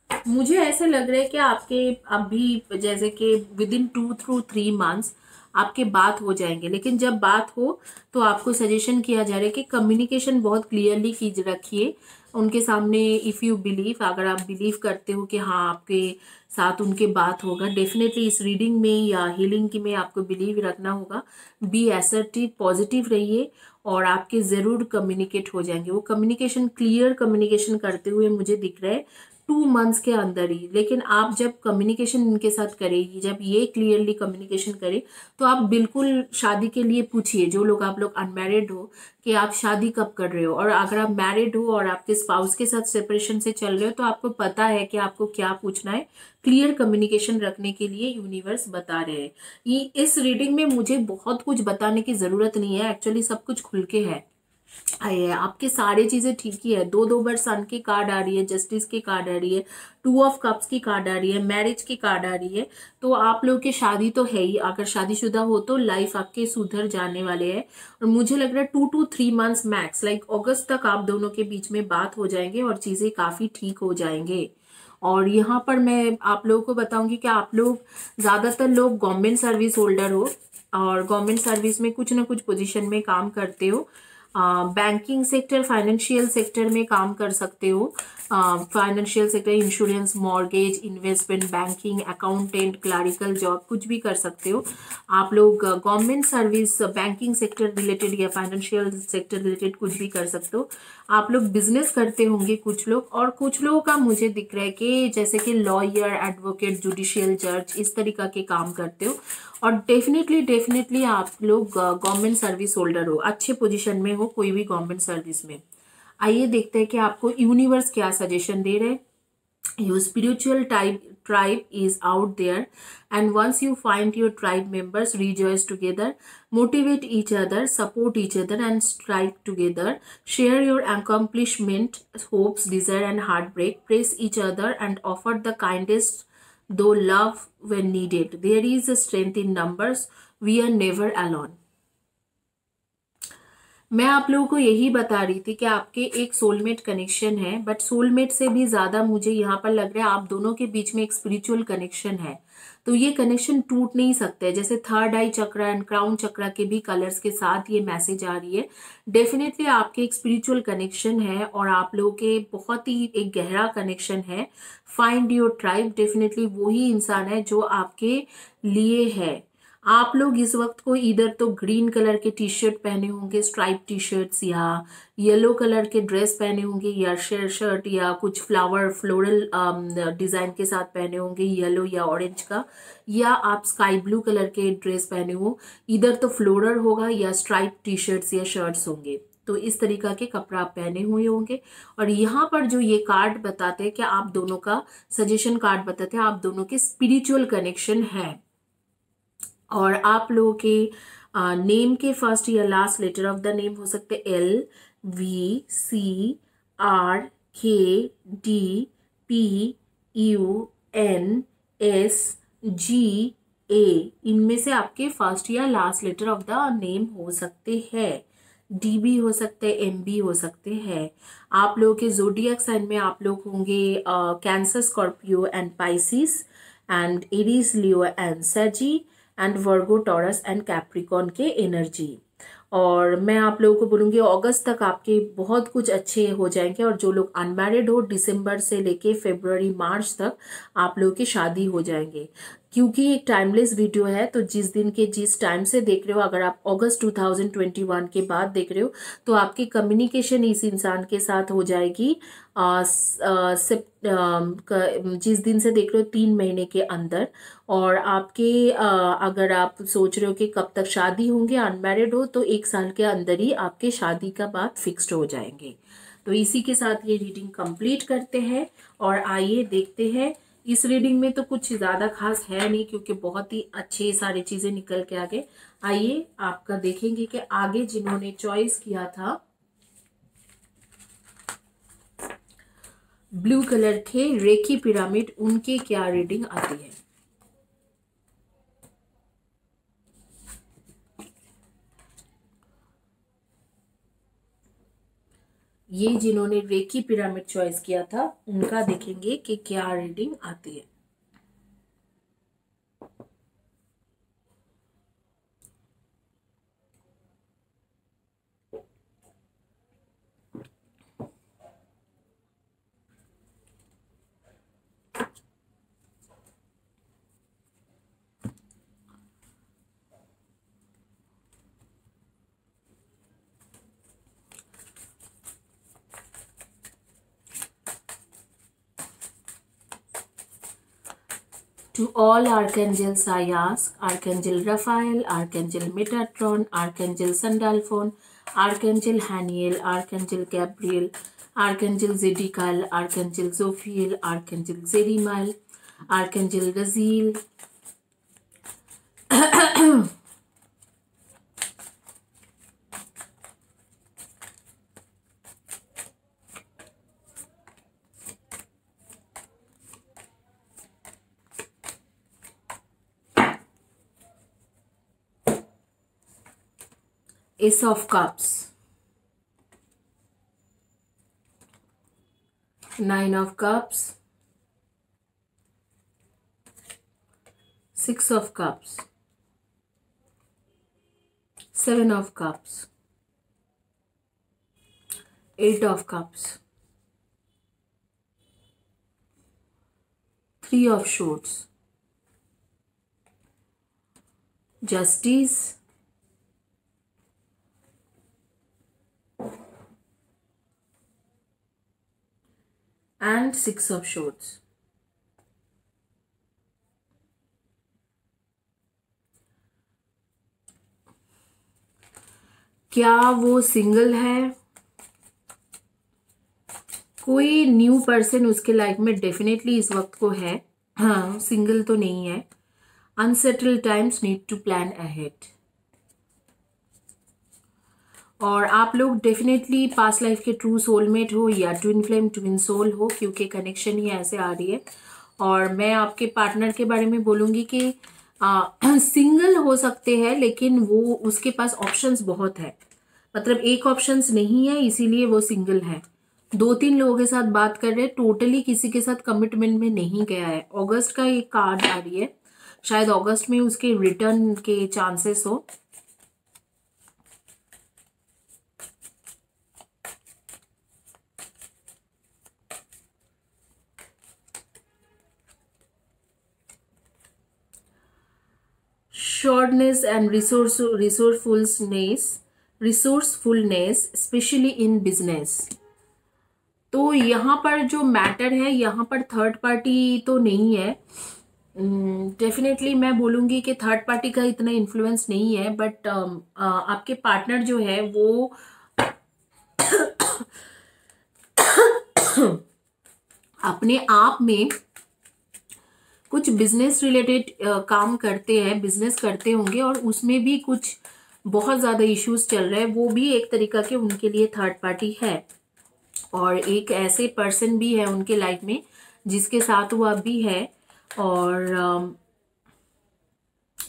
मुझे ऐसे लग रहा है कि आपके अभी जैसे कि विद इन 2 to 3 months आपके बात हो जाएंगे। लेकिन जब बात हो तो आपको सजेशन किया जा रहा है कि कम्युनिकेशन बहुत क्लियरली की रखिए उनके सामने। इफ़ यू बिलीव, अगर आप बिलीव करते हो कि हाँ आपके साथ उनके बात होगा, डेफिनेटली इस रीडिंग में या हीलिंग की में आपको बिलीव रखना होगा। बी असर्टिव, पॉजिटिव रहिए और आपके ज़रूर कम्युनिकेट हो जाएंगे। वो कम्युनिकेशन, क्लियर कम्युनिकेशन करते हुए मुझे दिख रहा है 2 months के अंदर ही। लेकिन आप जब कम्युनिकेशन इनके साथ करेगी, जब ये क्लियरली कम्युनिकेशन करे, तो आप बिल्कुल शादी के लिए पूछिए। जो लोग, आप लोग अनमैरिड हो, कि आप शादी कब कर रहे हो। और अगर आप मैरिड हो और आपके स्पाउस के साथ सेपरेशन से चल रहे हो, तो आपको पता है कि आपको क्या पूछना है। क्लियर कम्युनिकेशन रखने के लिए यूनिवर्स बता रहे हैं। ये इस रीडिंग में मुझे बहुत कुछ बताने की जरूरत नहीं है, एक्चुअली सब कुछ खुल के है। आपके सारे चीजें ठीक ही है। दो बार सन की कार्ड आ रही है, जस्टिस की कार्ड आ रही है, 2 of Cups की कार्ड आ रही है, मैरिज की कार्ड आ रही है। तो आप लोग की शादी तो है ही। अगर शादीशुदा हो तो लाइफ आपके सुधर जाने वाले हैं। और मुझे लग रहा है 2 to 3 months मैक्स, लाइक अगस्त तक आप दोनों के बीच में बात हो जाएंगे और चीजें काफी ठीक हो जाएंगे। और यहाँ पर मैं आप लोगों को बताऊंगी कि आप लोग, ज्यादातर लोग गवर्नमेंट सर्विस होल्डर हो और गवर्नमेंट सर्विस में कुछ ना कुछ पोजीशन में काम करते हो। बैंकिंग सेक्टर, फाइनेंशियल सेक्टर में काम कर सकते हो। Financial sector, insurance, mortgage, investment, banking, accountant, clerical job, कुछ भी कर सकते हो आप लोग। Government service, banking sector related या फाइनेंशियल सेक्टर रिलेटेड कुछ भी कर सकते हो। आप लोग बिजनेस करते होंगे कुछ लोग, और कुछ लोगों का मुझे दिख रहा है कि जैसे कि लॉयर, एडवोकेट, जुडिशियल जज, इस तरीका के काम करते हो। और डेफिनेटली डेफिनेटली आप लोग गवर्नमेंट सर्विस होल्डर हो, अच्छे पोजीशन में हो कोई भी गवर्नमेंट सर्विस में। आइए देखते हैं कि आपको यूनिवर्स क्या सजेशन दे रहे हैं। Your spiritual tribe is out there, and once you find your tribe members, rejoice together, motivate each other, support each other, and strive together. Share your accomplishment, hopes, desire, and heartbreak. Praise each other and offer the kindest, though love when needed. There is a strength in numbers. We are never alone. मैं आप लोगों को यही बता रही थी कि आपके एक सोलमेट कनेक्शन है, बट सोलमेट से भी ज्यादा मुझे यहाँ पर लग रहा है आप दोनों के बीच में एक स्पिरिचुअल कनेक्शन है। तो ये कनेक्शन टूट नहीं सकते। जैसे third eye chakra and crown chakra के भी कलर्स के साथ ये मैसेज आ रही है। डेफिनेटली आपके एक स्पिरिचुअल कनेक्शन है और आप लोगों के बहुत ही एक गहरा कनेक्शन है। फाइंड योर ट्राइब, डेफिनेटली वही इंसान है जो आपके लिए है। आप लोग इस वक्त को इधर तो ग्रीन कलर के टी शर्ट पहने होंगे, स्ट्राइप टी शर्ट्स, या येलो कलर के ड्रेस पहने होंगे, या शर्ट या कुछ फ्लोरल डिजाइन के साथ पहने होंगे, येलो या ऑरेंज का, या आप स्काई ब्लू कलर के ड्रेस पहने हो। इधर तो फ्लोरल होगा या स्ट्राइप टी शर्ट्स या शर्ट्स होंगे। तो इस तरीका के कपड़ा आप पहने हुए होंगे। और यहाँ पर जो ये कार्ड बताते हैं कि आप दोनों का सजेशन कार्ड बताते हैं आप दोनों के स्पिरिचुअल कनेक्शन है। और आप लोगों के नेम के फर्स्ट या last letter of the name हो सकते LVCRKDPUNSGA, इनमें से आपके फर्स्ट या last letter of the name हो सकते हैं। डी भी हो सकते हैं, एम भी हो सकते हैं। आप लोगों के जोडियक साइन में आप लोग होंगे Cancer, Scorpio and Pisces and Aries, Leo and Sagi and Virgo, Taurus and Capricorn के एनर्जी। और मैं आप लोगों को बोलूँगी अगस्त तक आपके बहुत कुछ अच्छे हो जाएंगे। और जो लोग अनमैरिड हो, दिसंबर से लेके फरवरी मार्च तक आप लोगों की शादी हो जाएंगे। क्योंकि एक टाइमलेस वीडियो है तो जिस दिन के जिस टाइम से देख रहे हो, अगर आप अगस्त 2021 के बाद देख रहे हो तो आपकी कम्युनिकेशन इस इंसान के साथ हो जाएगी जिस दिन से देख रहे हो 3 महीने के अंदर। और आपके अगर आप सोच रहे हो कि कब तक शादी होंगे, अनमैरिड हो, तो 1 साल के अंदर ही आपके शादी का बात फिक्स्ड हो जाएंगे। तो इसी के साथ ये रीडिंग कंप्लीट करते हैं और आइए देखते हैं। इस रीडिंग में तो कुछ ज़्यादा खास है नहीं क्योंकि बहुत ही अच्छे सारी चीज़ें निकल के आगे। आइए आपका देखेंगे कि आगे जिन्होंने चॉइस किया था ब्लू कलर के रेकी पिरामिड, उनके क्या रीडिंग आती है। ये जिन्होंने रेकी पिरामिड चॉइस किया था उनका देखेंगे कि क्या रीडिंग आती है। To all archangels I ask, Archangel Raphael, Archangel Metatron, Archangel Sandalphon, Archangel Haniel, Archangel Gabriel, Archangel Zedekiel, Archangel Zophiel, Archangel Zerimael, Archangel Raziel, Ace of Cups, 9 of Cups, 6 of Cups, 7 of Cups, 8 of Cups, 3 of Swords, Justice, and 6 of Swords. क्या वो single है? कोई new person उसके life में definitely इस वक्त को है। हाँ, सिंगल तो नहीं है। Unsettled times, need to plan ahead. और आप लोग डेफिनेटली पास्ट लाइफ के ट्रू सोलमेट हो या ट्विन फ्लेम, ट्विन सोल हो, क्योंकि कनेक्शन ही ऐसे आ रही है। और मैं आपके पार्टनर के बारे में बोलूँगी कि सिंगल हो सकते हैं लेकिन वो उसके पास ऑप्शंस बहुत है। मतलब एक ऑप्शंस नहीं है इसीलिए वो सिंगल है। 2-3 लोगों के साथ बात कर रहे हैं, टोटली किसी के साथ कमिटमेंट में नहीं गया है। अगस्त का एक कार्ड आ रही है, शायद अगस्त में उसके रिटर्न के चांसेस हो। Shortness and resourcefulness, especially in business। तो यहाँ पर जो मैटर है, यहाँ पर थर्ड पार्टी तो नहीं है। डेफिनेटली मैं बोलूँगी कि थर्ड पार्टी का इतना इन्फ्लुएंस नहीं है, बट आपके पार्टनर जो है वो अपने आप में कुछ बिजनेस रिलेटेड काम करते हैं, बिजनेस करते होंगे और उसमें भी कुछ बहुत ज़्यादा इश्यूज चल रहे हैं। वो भी एक तरीका के उनके लिए थर्ड पार्टी है, और एक ऐसे पर्सन भी है उनके लाइफ में जिसके साथ वो अभी है। और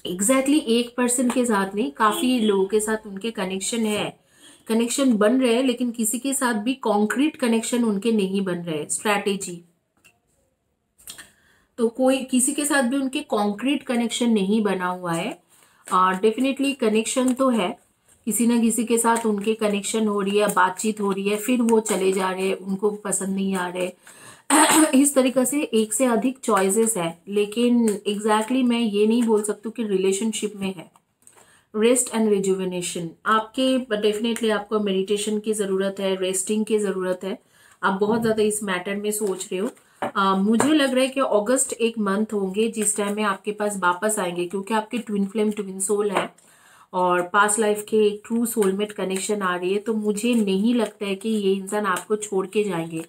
एग्जैक्टली एक पर्सन के साथ नहीं, काफ़ी लोगों के साथ उनके कनेक्शन है, कनेक्शन बन रहे हैं, लेकिन किसी के साथ भी कॉन्क्रीट कनेक्शन उनके नहीं बन रहे। स्ट्रैटेजी तो कोई किसी के साथ भी उनके कॉन्क्रीट कनेक्शन नहीं बना हुआ है। डेफिनेटली कनेक्शन तो है, किसी ना किसी के साथ उनके कनेक्शन हो रही है, बातचीत हो रही है, फिर वो चले जा रहे हैं, उनको पसंद नहीं आ रहे। इस तरीके से एक से अधिक चॉइसेस है, लेकिन एग्जैक्टली मैं ये नहीं बोल सकती कि रिलेशनशिप में है। रेस्ट एंड रिजुविनेशन आपके, डेफिनेटली आपको मेडिटेशन की ज़रूरत है, रेस्टिंग की ज़रूरत है। आप बहुत ज़्यादा इस मैटर में सोच रहे हो। मुझे लग रहा है कि अगस्त एक मंथ होंगे जिस टाइम में आपके पास वापस आएंगे, क्योंकि आपके ट्विन फ्लेम ट्विन सोल है और पास्ट लाइफ के एक ट्रू सोलमेट कनेक्शन आ रही है। तो मुझे नहीं लगता है कि ये इंसान आपको छोड़ के जाएंगे,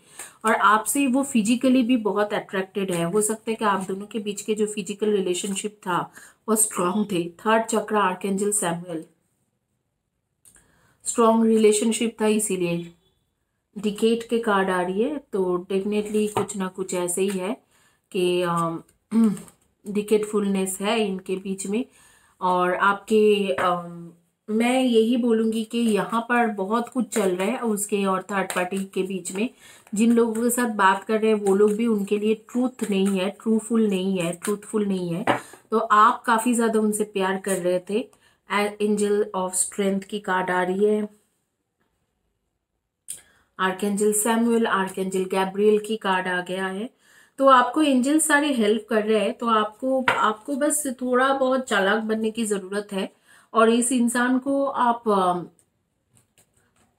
और आपसे वो फिजिकली भी बहुत अट्रैक्टेड है। हो सकता है कि आप दोनों के बीच के जो फिजिकल रिलेशनशिप था वो स्ट्रांग थे। थर्ड चक्र आर्कएंजल सैमुअल, स्ट्रांग रिलेशनशिप था, इसीलिए डिकेट के कार्ड आ रही है। तो डेफिनेटली कुछ ना कुछ ऐसे ही है कि डिकेटफुलनेस है इनके बीच में। और आपके मैं यही बोलूँगी कि यहाँ पर बहुत कुछ चल रहा है उसके और थर्ड पार्टी के बीच में। जिन लोगों के साथ बात कर रहे हैं वो लोग भी उनके लिए ट्रूथ नहीं है, ट्रूफुल नहीं है, ट्रूथफुल नहीं है। तो आप काफ़ी ज़्यादा उनसे प्यार कर रहे थे। एंजल ऑफ स्ट्रेंथ की कार्ड आ रही है, आर्कएंजल सैमुअल, आर्कएंजल गैब्रियल की कार्ड आ गया है। तो आपको एंजल सारे हेल्प कर रहे हैं। तो आपको बस थोड़ा बहुत चालाक बनने की जरूरत है, और इस इंसान को आप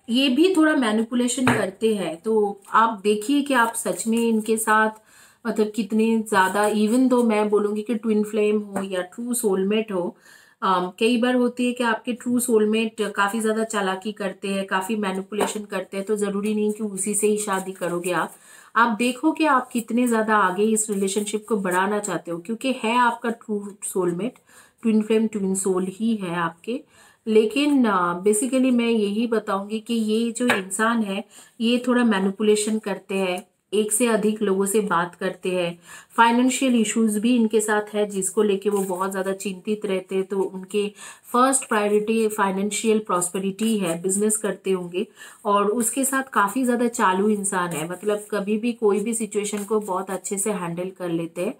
ये भी थोड़ा मैनिपुलेशन करते हैं। तो आप देखिए कि आप सच में इनके साथ मतलब कितने ज्यादा, इवन दो मैं बोलूंगी कि ट्विन फ्लेम हो या ट्रू सोलमेट हो, कई बार होती है कि आपके ट्रू सोलमेट काफी ज्यादा चालाकी करते हैं, काफी मैनिपुलेशन करते हैं। तो जरूरी नहीं कि उसी से ही शादी करोगे आप देखो कि आप कितने ज्यादा आगे इस रिलेशनशिप को बढ़ाना चाहते हो, क्योंकि है आपका true soulmate, twin flame twin soul ही है आपके। लेकिन बेसिकली मैं यही बताऊंगी कि ये जो इंसान है ये थोड़ा मैनिपुलेशन करते हैं, एक से अधिक लोगों से बात करते हैं। फाइनेंशियल इश्यूज भी इनके साथ है जिसको लेके वो बहुत ज़्यादा चिंतित रहते हैं। तो उनके फर्स्ट प्रायोरिटी फाइनेंशियल प्रॉस्पेरिटी है, बिजनेस करते होंगे, और उसके साथ काफ़ी ज़्यादा चालू इंसान है, मतलब कभी भी कोई भी सिचुएशन को बहुत अच्छे से हैंडल कर लेते हैं।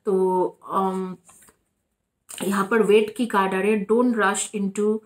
तो यहाँ पर वेट की कार्ड आ रही है, don't rush into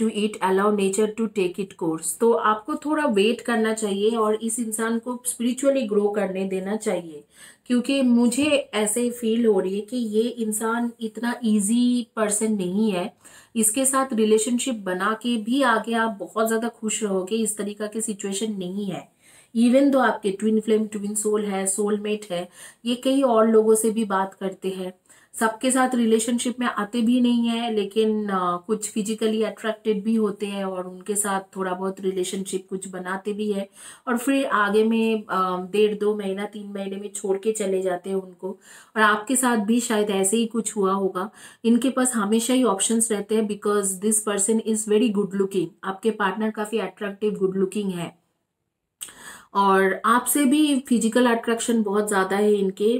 it, allow nature to take it course. तो आपको थोड़ा वेट करना चाहिए और इस इंसान को स्पिरिचुअली ग्रो करने देना चाहिए, क्योंकि मुझे ऐसे फील हो रही है कि ये इंसान इतना इजी पर्सन नहीं है। इसके साथ रिलेशनशिप बना के भी आगे आप बहुत ज्यादा खुश रहोगे, इस तरीका की सिचुएशन नहीं है। इवन दो आपके ट्विन फ्लेम ट्विन सोल है, सोलमेट है, ये कई और लोगों से भी बात करते हैं, सबके साथ रिलेशनशिप में आते भी नहीं है, लेकिन कुछ फिजिकली अट्रैक्टेड भी होते हैं और उनके साथ थोड़ा बहुत रिलेशनशिप कुछ बनाते भी है, और फिर आगे में 1.5-2 महीना 3 महीने में छोड़ के चले जाते हैं उनको। और आपके साथ भी शायद ऐसे ही कुछ हुआ होगा। इनके पास हमेशा ही ऑप्शंस रहते हैं, because this person is very good looking. आपके पार्टनर काफी अट्रैक्टिव गुड लुकिंग है, और आपसे भी फिजिकल अट्रैक्शन बहुत ज़्यादा है इनके।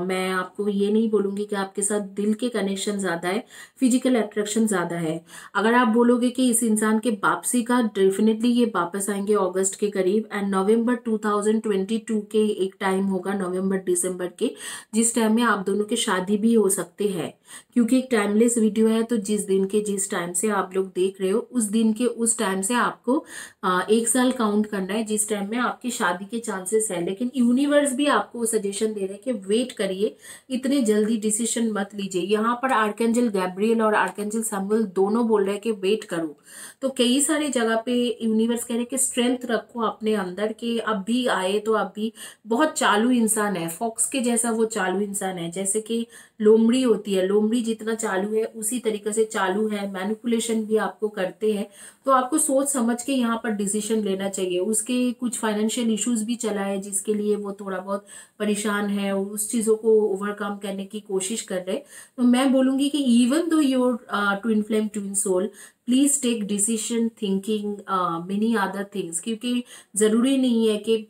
मैं आपको ये नहीं बोलूँगी कि आपके साथ दिल के कनेक्शन ज़्यादा है, फिजिकल अट्रैक्शन ज़्यादा है। अगर आप बोलोगे कि इस इंसान के वापसी का, डेफिनेटली ये वापस आएंगे अगस्त के करीब, एंड नवंबर 2022 के एक टाइम होगा, नवंबर दिसंबर के, जिस टाइम में आप दोनों की शादी भी हो सकते हैं। क्योंकि एक टाइमलेस वीडियो है, तो जिस दिन के जिस टाइम से आप लोग देख रहे हो उस दिन के उस टाइम से आपको 1 साल काउंट करना है जिस टाइम में आपकी शादी के चांसेस है। लेकिन यूनिवर्स भी आपको सजेशन दे रहे हैं कि वेट करिए, इतने जल्दी डिसीजन मत लीजिए। यहाँ पर आर्कएंजल गैब्रियल और आर्कएंजल सैमुअल दोनों बोल रहे हैं कि वेट करो। तो कई सारे जगह पे यूनिवर्स कह रहे हैं कि स्ट्रेंथ रखो अपने अंदर के, अब भी आए तो अब भी बहुत चालू इंसान है, फॉक्स के जैसा वो चालू इंसान है। जैसे कि लोमड़ी होती है, लोमड़ी जितना चालू है उसी तरीके से चालू है, मैनिपुलेशन भी आपको करते हैं। तो आपको सोच समझ के यहाँ पर डिसीजन लेना चाहिए। उसके कुछ फाइनेंशियल इश्यूज भी चला है जिसके लिए वो थोड़ा बहुत परेशान है, उस चीज़ों को ओवरकम करने की कोशिश कर रहे। तो मैं बोलूँगी कि even though your twin flame twin soul, please take decision thinking many other things, क्योंकि ज़रूरी नहीं है कि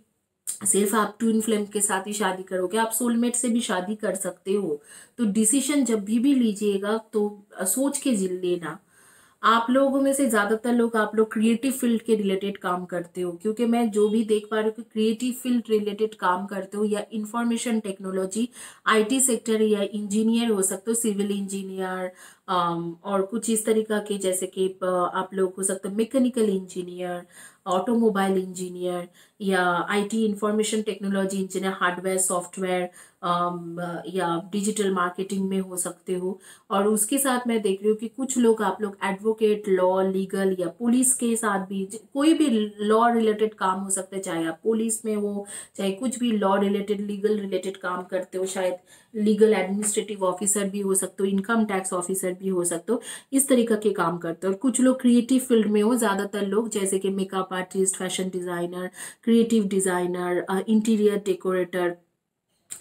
सिर्फ आप ट्विन फ्लेम के साथ ही शादी करोगे, आप सोलमेट से भी शादी कर सकते हो। तो डिसीजन जब भी लीजिएगा तो सोच के लेना। आप लोगों में से ज्यादातर लोग, आप लोग क्रिएटिव फील्ड के रिलेटेड काम करते हो, क्योंकि मैं जो भी देख पा रही हूँ कि क्रिएटिव फील्ड रिलेटेड काम करते हो, या इंफॉर्मेशन टेक्नोलॉजी, आईटी सेक्टर, या इंजीनियर हो सकते हो, सिविल इंजीनियर, और कुछ इस तरीका के, जैसे कि आप लोग हो सकते हो मैकेनिकल इंजीनियर, ऑटोमोबाइल इंजीनियर, या IT information technology engineer, hardware software, या डिजिटल मार्केटिंग में हो सकते हो। और उसके साथ मैं देख रही हूँ कि कुछ लोग, आप लोग एडवोकेट, लॉ, लीगल, या पुलिस के साथ भी, कोई भी लॉ रिलेटेड काम हो सकता है, चाहे आप पुलिस में हो, चाहे कुछ भी लॉ रिलेटेड, लीगल रिलेटेड काम करते हो, शायद लीगल एडमिनिस्ट्रेटिव ऑफिसर भी हो सकते हो, इनकम टैक्स ऑफिसर भी हो सकते हो, इस तरीका के काम करते हो। और कुछ लोग क्रिएटिव फील्ड में हो, ज्यादातर लोग, जैसे कि makeup artist, fashion designer, creative designer, interior decorator,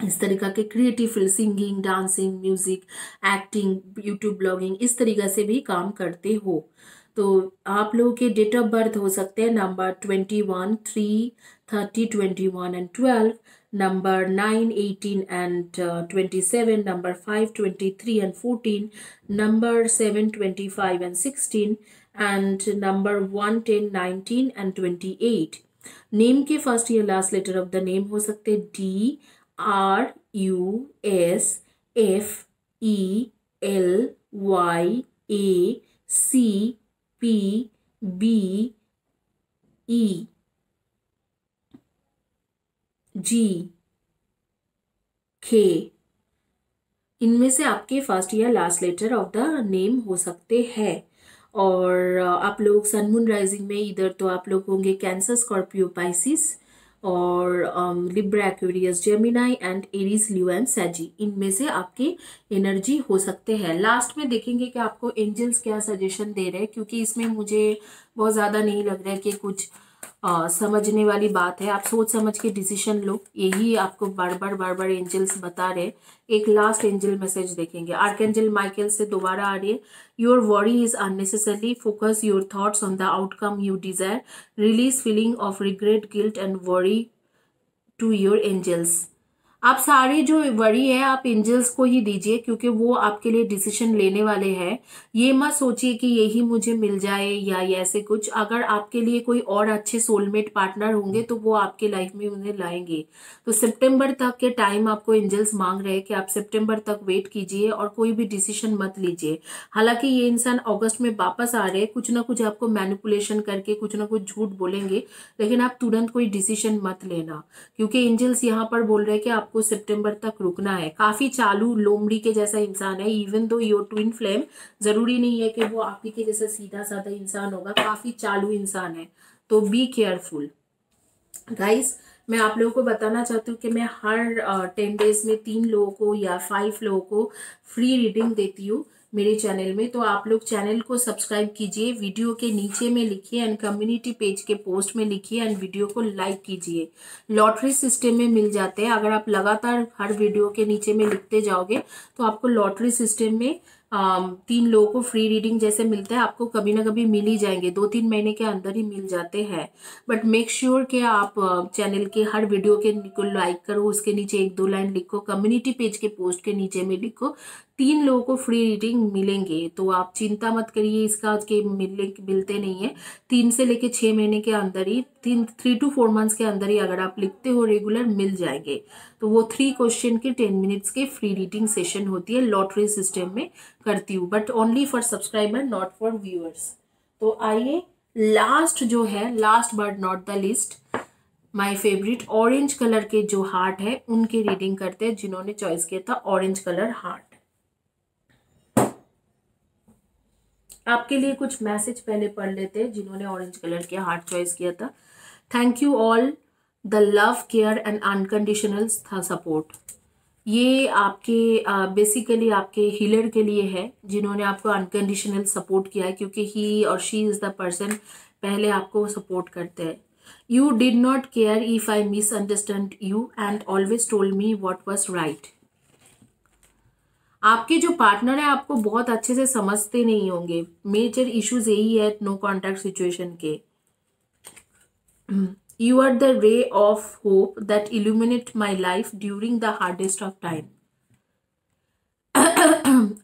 इस तरीका के creative field, singing, dancing, music, acting, YouTube blogging, इस तरीका से भी काम करते हो। तो आप लोगों के डेट ऑफ बर्थ हो सकते हैं number 21, 3, 30, 21 and 12, number 9, 18 and 27, number 5, 23 and 14, number 7, 25 and 16, and number 1, 10, 19 and 28। Name के फर्स्ट या last letter of the name हो सकते D, R, U, S, F, E, L, Y, A, C, P, B, E, G, K। इनमें से आपके first या last letter of the name हो सकते हैं। और आप लोग सन मून राइजिंग में इधर तो आप लोग होंगे कैंसर, स्कॉर्पियो, पाइसिस, और Libra, Aquarius, Gemini and Aries, Leo and Sagi. इनमें से आपकी एनर्जी हो सकते हैं। लास्ट में देखेंगे कि आपको एंजल्स क्या सजेशन दे रहे हैं, क्योंकि इसमें मुझे बहुत ज़्यादा नहीं लग रहा है कि कुछ समझने वाली बात है। आप सोच समझ के डिसीजन लो, यही आपको बार बार एंजल्स बता रहे। एक लास्ट एंजल मैसेज देखेंगे, आर्कएंजल माइकल से दोबारा आ रही है। Your worry is unnecessary, focus your thoughts on the outcome you desire, release feeling of regret, guilt and worry to your angels. आप सारी जो वरी है आप एंजल्स को ही दीजिए, क्योंकि वो आपके लिए डिसीजन लेने वाले हैं। ये मत सोचिए कि यही मुझे मिल जाए या ये ऐसे कुछ। अगर आपके लिए कोई और अच्छे सोलमेट पार्टनर होंगे तो वो आपके लाइफ में उन्हें लाएंगे। तो सितंबर तक के टाइम आपको एंजल्स मांग रहे हैं कि आप सितंबर तक वेट कीजिए और कोई भी डिसीजन मत लीजिए। हालांकि ये इंसान अगस्त में वापस आ रहे हैं, कुछ ना कुछ आपको मैनिपुलेशन करके कुछ ना कुछ झूठ बोलेंगे, लेकिन आप तुरंत कोई डिसीजन मत लेना, क्योंकि एंजल्स यहाँ पर बोल रहे हैं कि आपको सितंबर तक रुकना है। काफी चालू लोमड़ी के जैसा इंसान है। Even though your twin flame, जरूरी नहीं है कि वो आप ही के जैसा सीधा साधा इंसान होगा, काफी चालू इंसान है। तो बी केयरफुल गाइस। मैं आप लोगों को बताना चाहती हूँ कि मैं हर 10 डेज में 3 लोगों को या 5 लोगों को फ्री रीडिंग देती हूँ मेरे चैनल में। तो आप लोग चैनल को सब्सक्राइब कीजिए, वीडियो के नीचे में लिखिए एंड कम्युनिटी पेज के पोस्ट में लिखिए एंड वीडियो को लाइक कीजिए। लॉटरी सिस्टम में मिल जाते हैं। अगर आप लगातार हर वीडियो के नीचे में लिखते जाओगे तो आपको लॉटरी सिस्टम में 3 लोगों को फ्री रीडिंग जैसे मिलता है, आपको कभी ना कभी मिल ही जाएंगे। 2-3 महीने के अंदर ही मिल जाते हैं। बट मेक श्योर कि आप चैनल के हर वीडियो के को लाइक करो, उसके नीचे 1-2 लाइन लिखो, कम्युनिटी पेज के पोस्ट के नीचे में लिखो। 3 लोगों को फ्री रीडिंग मिलेंगे। तो आप चिंता मत करिए इसका कि मिलते नहीं है। 3 से लेके 6 महीने के अंदर ही, 3 to 4 मंथ्स के अंदर ही अगर आप लिखते हो रेगुलर मिल जाएंगे। तो वो 3 क्वेश्चन के 10 मिनट्स के फ्री रीडिंग सेशन होती है, लॉटरी सिस्टम में करती हूँ, but only for subscriber, not for viewers. तो आइए लास्ट जो है, last but not the list, my favourite orange colour के जो हार्ट है उनके रीडिंग करते हैं, जिन्होंने चॉइस किया था ऑरेंज कलर हार्ट। आपके लिए कुछ मैसेज पहले पढ़ लेते हैं जिन्होंने ऑरेंज कलर के हार्ट चॉइस किया था। Thank you all the love, care and unconditional support. ये आपके बेसिकली आपके हीलर के लिए है, जिन्होंने आपको अनकंडीशनल सपोर्ट किया है, क्योंकि ही और शी इज द पर्सन पहले आपको सपोर्ट करते हैं. You did not care if I misunderstand you and always told me what was right. आपके जो पार्टनर है आपको बहुत अच्छे से समझते नहीं होंगे. मेजर इश्यूज यही है नो कॉन्टैक्ट सिचुएशन के. You are the ray of hope that illuminate my life during the hardest of time.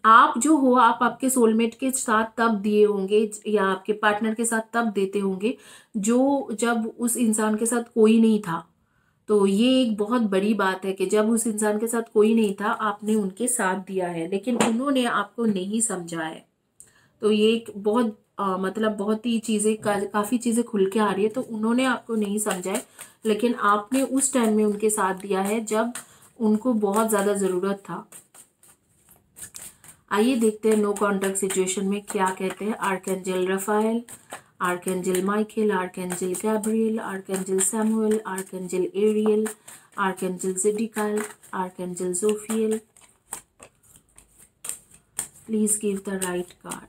आप जो हो, आप आपके सोलमेट के साथ तब दिए होंगे या आपके पार्टनर के साथ तब देते होंगे जो जब उस इंसान के साथ कोई नहीं था. तो ये एक बहुत बड़ी बात है कि जब उस इंसान के साथ कोई नहीं था आपने उनके साथ दिया है, लेकिन उन्होंने आपको नहीं समझा है. तो ये एक बहुत मतलब बहुत ही चीज़ें काफ़ी चीज़ें खुल के आ रही है. तो उन्होंने आपको नहीं समझा है, लेकिन आपने उस टाइम में उनके साथ दिया है जब उनको बहुत ज़्यादा ज़रूरत था. आइए देखते हैं नो कॉन्टैक्ट सिचुएशन में क्या कहते हैं archangel Raphael, archangel Michael, archangel Gabriel, archangel Samuel, archangel Ariel, archangel Zadkiel, archangel Jophiel. Please give the right card.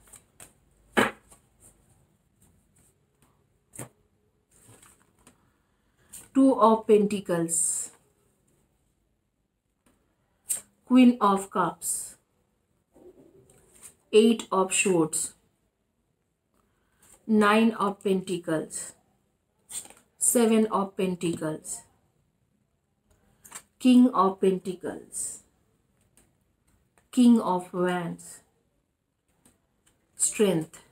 Two of Pentacles, Queen of Cups, Eight of Swords, Nine of Pentacles, Seven of Pentacles, King of Pentacles, King of Wands, Strength.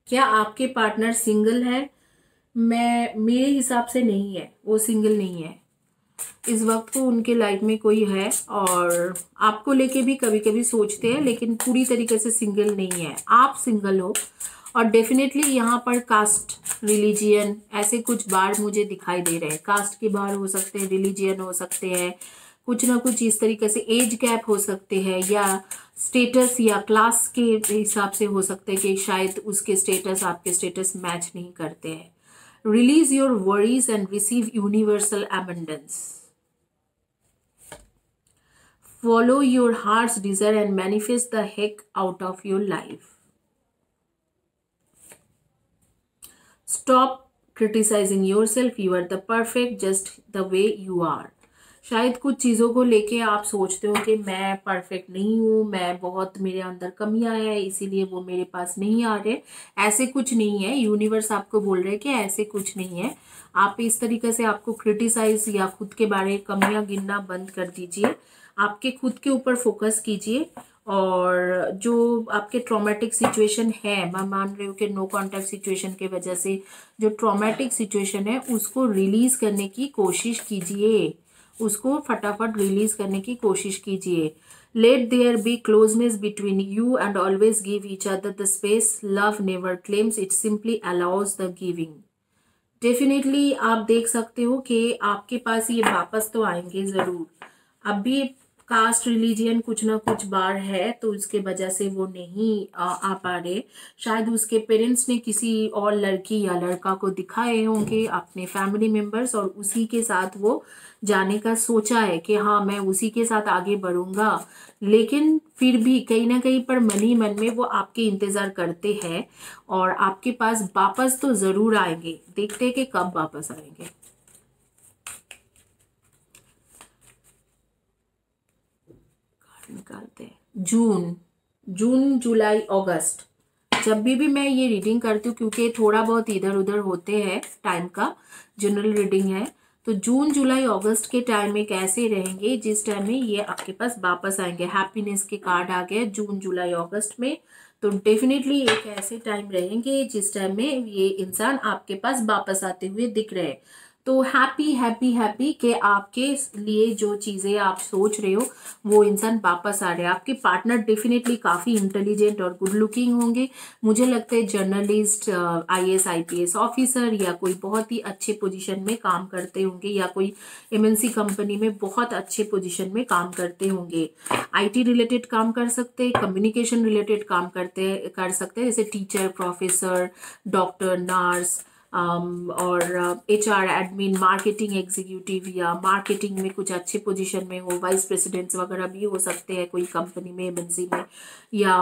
क्या आपके partner single है? मेरे हिसाब से नहीं है, वो single नहीं है. इस वक्त तो उनके लाइफ में कोई है और आपको लेके भी कभी कभी सोचते हैं, लेकिन पूरी तरीके से सिंगल नहीं है. आप सिंगल हो और डेफिनेटली यहाँ पर कास्ट, रिलीजियन ऐसे कुछ बार मुझे दिखाई दे रहे हैं. कास्ट के बार हो सकते हैं, रिलीजियन हो सकते हैं, कुछ ना कुछ इस तरीके से एज गैप हो सकते हैं, या स्टेटस या क्लास के हिसाब से हो सकते हैं कि शायद उसके स्टेटस आपके स्टेटस मैच नहीं करते हैं. Release your worries and receive universal abundance. Follow your heart's desire and manifest the heck out of your life. Stop criticizing yourself. You are the perfect just the way you are. शायद कुछ चीज़ों को लेके आप सोचते हो कि मैं परफेक्ट नहीं हूँ, मैं बहुत मेरे अंदर कमियां हैं इसीलिए वो मेरे पास नहीं आ रहे. ऐसे कुछ नहीं है. यूनिवर्स आपको बोल रहे हैं कि ऐसे कुछ नहीं है. आप इस तरीके से आपको क्रिटिसाइज या खुद के बारे में कमियां गिनना बंद कर दीजिए. आपके खुद के ऊपर फोकस कीजिए और जो आपके ट्रॉमेटिक सिचुएशन है, मैं मान रही हूँ कि नो कॉन्टैक्ट सिचुएशन के वजह से जो ट्रॉमेटिक सिचुएशन है उसको रिलीज करने की कोशिश कीजिए, उसको फटाफट रिलीज करने की कोशिश कीजिए. Let there be closeness between you and always give each other the space. Love never claims, it simply allows the giving. Definitely आप देख सकते हो कि आपके पास ये वापस तो आएंगे जरूर. अभी कास्ट रिलीजियन कुछ ना कुछ बार है तो उसके वजह से वो नहीं आ पा रहे. शायद उसके पेरेंट्स ने किसी और लड़की या लड़का को दिखाए होंगे अपने फैमिली मेंबर्स, और उसी के साथ वो जाने का सोचा है कि हाँ मैं उसी के साथ आगे बढ़ूंगा. लेकिन फिर भी कहीं ना कहीं पर मन ही मन में वो आपके इंतजार करते हैं और आपके पास वापस तो जरूर आएंगे. देखते हैं कि कब वापस आएंगे. निकालते हैं जून जुलाई अगस्त. जब भी मैं ये रीडिंग करती हूँ, क्योंकि थोड़ा बहुत इधर उधर होते हैं टाइम का, जनरल रीडिंग है, तो जून जुलाई अगस्त के टाइम में कैसे रहेंगे जिस टाइम में ये आपके पास वापस आएंगे. हैप्पीनेस के कार्ड आ गए जून जुलाई अगस्त में. तो डेफिनेटली एक ऐसे टाइम रहेंगे जिस टाइम में ये इंसान आपके पास वापस आते हुए दिख रहे हैं. तो हैप्पी हैप्पी हैप्पी कि आपके लिए जो चीज़ें आप सोच रहे हो वो इंसान वापस आ रहे हैं. आपके पार्टनर डेफिनेटली काफ़ी इंटेलिजेंट और गुड लुकिंग होंगे. मुझे लगता है जर्नलिस्ट, IAS IPS ऑफिसर या कोई बहुत ही अच्छे पोजीशन में काम करते होंगे, या कोई MNC कंपनी में बहुत अच्छे पोजीशन में काम करते होंगे. IT रिलेटेड काम कर सकते हैं, कम्युनिकेशन रिलेटेड काम कर सकते हैं, जैसे टीचर, प्रोफेसर, डॉक्टर, नर्स, और HR एडमिन, मार्केटिंग एग्जीक्यूटिव या मार्केटिंग में कुछ अच्छे पोजीशन में हो, वाइस प्रेसिडेंट्स वगैरह भी हो सकते हैं कोई कंपनी में, एमएनसी में, या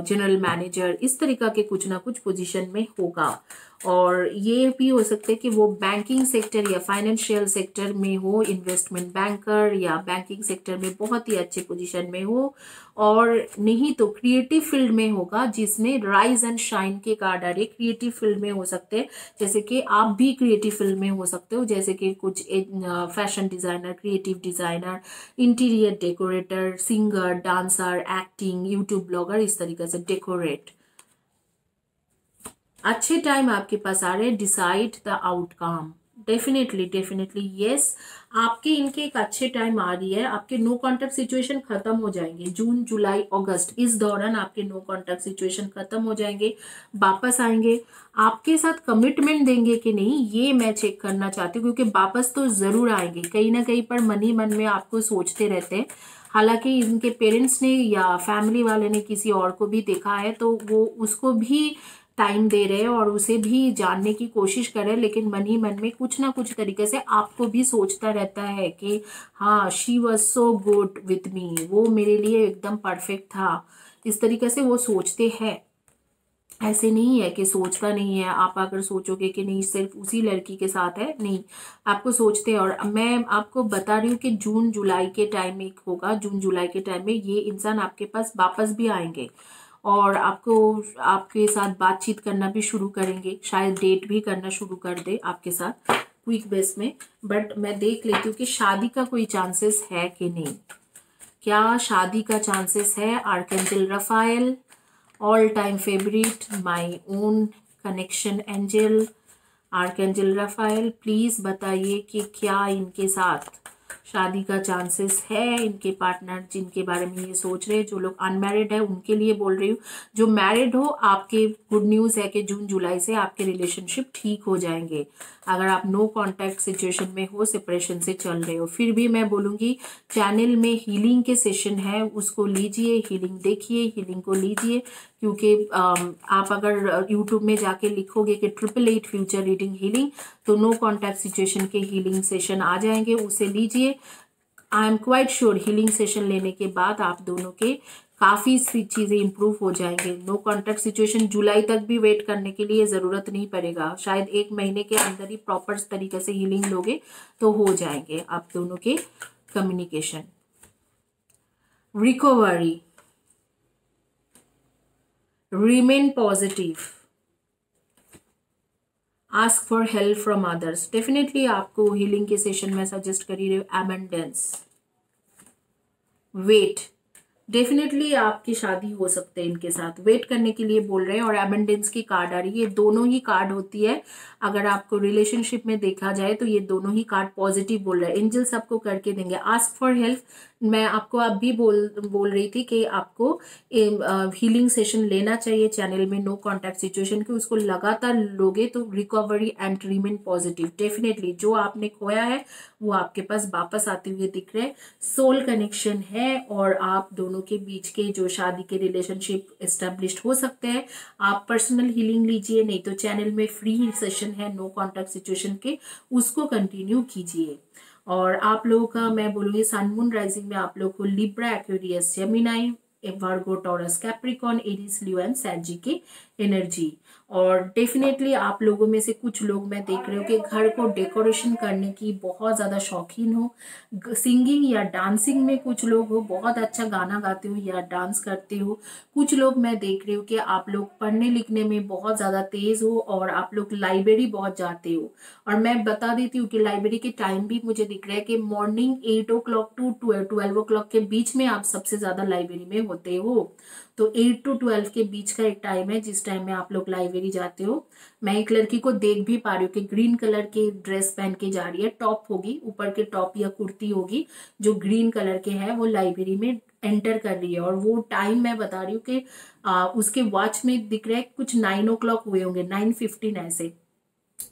जनरल मैनेजर, इस तरीका के कुछ ना कुछ पोजीशन में होगा। और ये भी हो सकता है कि वो बैंकिंग सेक्टर या फाइनेंशियल सेक्टर में हो, इन्वेस्टमेंट बैंकर या बैंकिंग सेक्टर में बहुत ही अच्छे पोजीशन में हो, और नहीं तो क्रिएटिव फील्ड में होगा जिसमें राइज एंड शाइन के कार्ड आ रहे। क्रिएटिव फील्ड में हो सकते हैं, जैसे कि आप भी क्रिएटिव फील्ड में हो सकते हो, जैसे कि कुछ fashion designer, creative designer, interior decorator, singer, dancer, acting, YouTube blogger, इस तरीके से डेकोरेट। अच्छे टाइम आपके पास आ रहे हैं। Decide the outcome, definitely yes, आपके इनके एक अच्छे टाइम आ रही है। आपके नो कॉन्टैक्ट सिचुएशन खत्म हो जाएंगे जून, जुलाई, अगस्त, इस दौरान आपके नो कॉन्टैक्ट सिचुएशन खत्म हो जाएंगे, वापस आएंगे। आपके साथ कमिटमेंट देंगे कि नहीं, ये मैं चेक करना चाहती हूँ, क्योंकि वापस तो जरूर आएंगे। कहीं ना कहीं पर मन ही मन में आपको सोचते रहते हैं। हालांकि इनके पेरेंट्स ने या फैमिली वाले ने किसी और को भी देखा है, तो वो उसको भी टाइम दे रहे हैं और उसे भी जानने की कोशिश कर रहे हैं, लेकिन मन ही मन में कुछ ना कुछ तरीके से आपको भी सोचता रहता है कि हाँ, she was so good with me, वो मेरे लिए एकदम परफेक्ट था। इस तरीके से वो सोचते हैं। ऐसे नहीं है कि सोचता नहीं है। आप अगर सोचोगे कि नहीं सिर्फ उसी लड़की के साथ है, नहीं, आपको सोचते हैं। और मैं आपको बता रही हूँ कि जून जुलाई के टाइम में होगा, जून जुलाई के टाइम में ये इंसान आपके पास वापस भी आएंगे और आपको आपके साथ बातचीत करना भी शुरू करेंगे, शायद डेट भी करना शुरू कर दे आपके साथ क्विक बेस में। बट मैं देख लेती हूँ कि शादी का कोई चांसेस है कि नहीं। क्या शादी का चांसेस है? Archangel Raphael, all time favourite, my own connection angel, archangel Raphael, please बताइए कि क्या इनके साथ शादी का चांसेस है। इनके पार्टनर जिनके बारे में ये सोच रहे हैं, जो लोग अनमैरिड है उनके लिए बोल रही हूँ। जो मैरिड हो, आपके गुड न्यूज़ है कि जून जुलाई से आपके रिलेशनशिप ठीक हो जाएंगे। अगर आप नो कांटेक्ट सिचुएशन में हो, सेपरेशन से चल रहे हो, फिर भी मैं बोलूँगी चैनल में हीलिंग के सेशन है, उसको लीजिए, हीलिंग देखिए, हीलिंग को लीजिए। क्योंकि आप अगर यूट्यूब में जाके लिखोगे कि 888 फ्यूचर रीडिंग हीलिंग, तो नो कॉन्टैक्ट सिचुएशन के हीलिंग सेशन आ जाएंगे, उसे लीजिए। I am quite sure healing session लेने के बाद आप दोनों के काफ़ी सी चीज़ें इंप्रूव हो जाएंगे। नो कॉन्टैक्ट सिचुएशन जुलाई तक भी वेट करने के लिए ज़रूरत नहीं पड़ेगा, शायद 1 महीने के अंदर ही प्रॉपर तरीके से हीलिंग लोगे तो हो जाएंगे आप दोनों के communication. Recovery, remain positive, ask for help from others। Definitely आपको हीलिंग के सेशन में सजेस्ट करी रही हूँ एबंडेंस, वेट, डेफिनेटली आपकी शादी हो सकते हैं इनके साथ, वेट करने के लिए बोल रहे हैं। और एबंडेंस की कार्ड आ रही है, ये दोनों ही कार्ड होती है। अगर आपको रिलेशनशिप में देखा जाए तो ये दोनों ही कार्ड पॉजिटिव बोल रहे हैं। एंजल्स आपको करके देंगे। आस्क फॉर हेल्प, मैं आपको अब भी बोल रही थी कि आपको हीलिंग सेशन लेना चाहिए चैनल में, नो कॉन्टैक्ट सिचुएशन की, उसको लगातार लोगे तो recovery and remain positive. Definitely जो आपने खोया है वो आपके पास वापस आते हुए दिख रहे हैं। सोल कनेक्शन है और आप दोनों के बीच के जो शादी के रिलेशनशिप एस्टेब्लिश्ड हो सकते हैं। आप पर्सनल हीलिंग लीजिए, नहीं तो चैनल में फ्री सेशन है नो कॉन्टैक्ट सिचुएशन के, उसको कंटिन्यू कीजिए। और आप लोगों का मैं बोलूँगी सन मून राइजिंग में आप लोग को Libra, Aquarius, Gemini, Virgo, Taurus, Capricorn, Aries, Leo and Sagi की एनर्जी। और डेफिनेटली आप लोगों में से कुछ लोग मैं देख रही हूँ कि घर को डेकोरेशन करने की बहुत ज़्यादा शौकीन हो, सिंगिंग या डांसिंग में कुछ लोग हो, बहुत अच्छा गाना गाते हो या डांस करते हो। कुछ लोग मैं देख रही हूँ कि आप लोग पढ़ने लिखने में बहुत ज़्यादा तेज हो और आप लोग लाइब्रेरी बहुत जाते हो। और मैं बता देती हूँ कि लाइब्रेरी के टाइम भी मुझे दिख रहा है कि मॉर्निंग 8 o'clock टू 12 o'clock के बीच में आप सबसे ज़्यादा लाइब्रेरी में होते हो। तो 8 to 12 के बीच का एक टाइम है जिस टाइम में आप लोग लाइब्रेरी जाते हो। मैं एक लड़की को देख भी पा रही हूँ कि ग्रीन कलर के ड्रेस पहन के जा रही है, टॉप होगी, ऊपर के टॉप या कुर्ती होगी जो ग्रीन कलर के है, वो लाइब्रेरी में एंटर कर रही है। और वो टाइम मैं बता रही हूँ कि उसके वॉच में दिख रहा है कुछ 9 o'clock हुए होंगे, 9:15 ऐसे।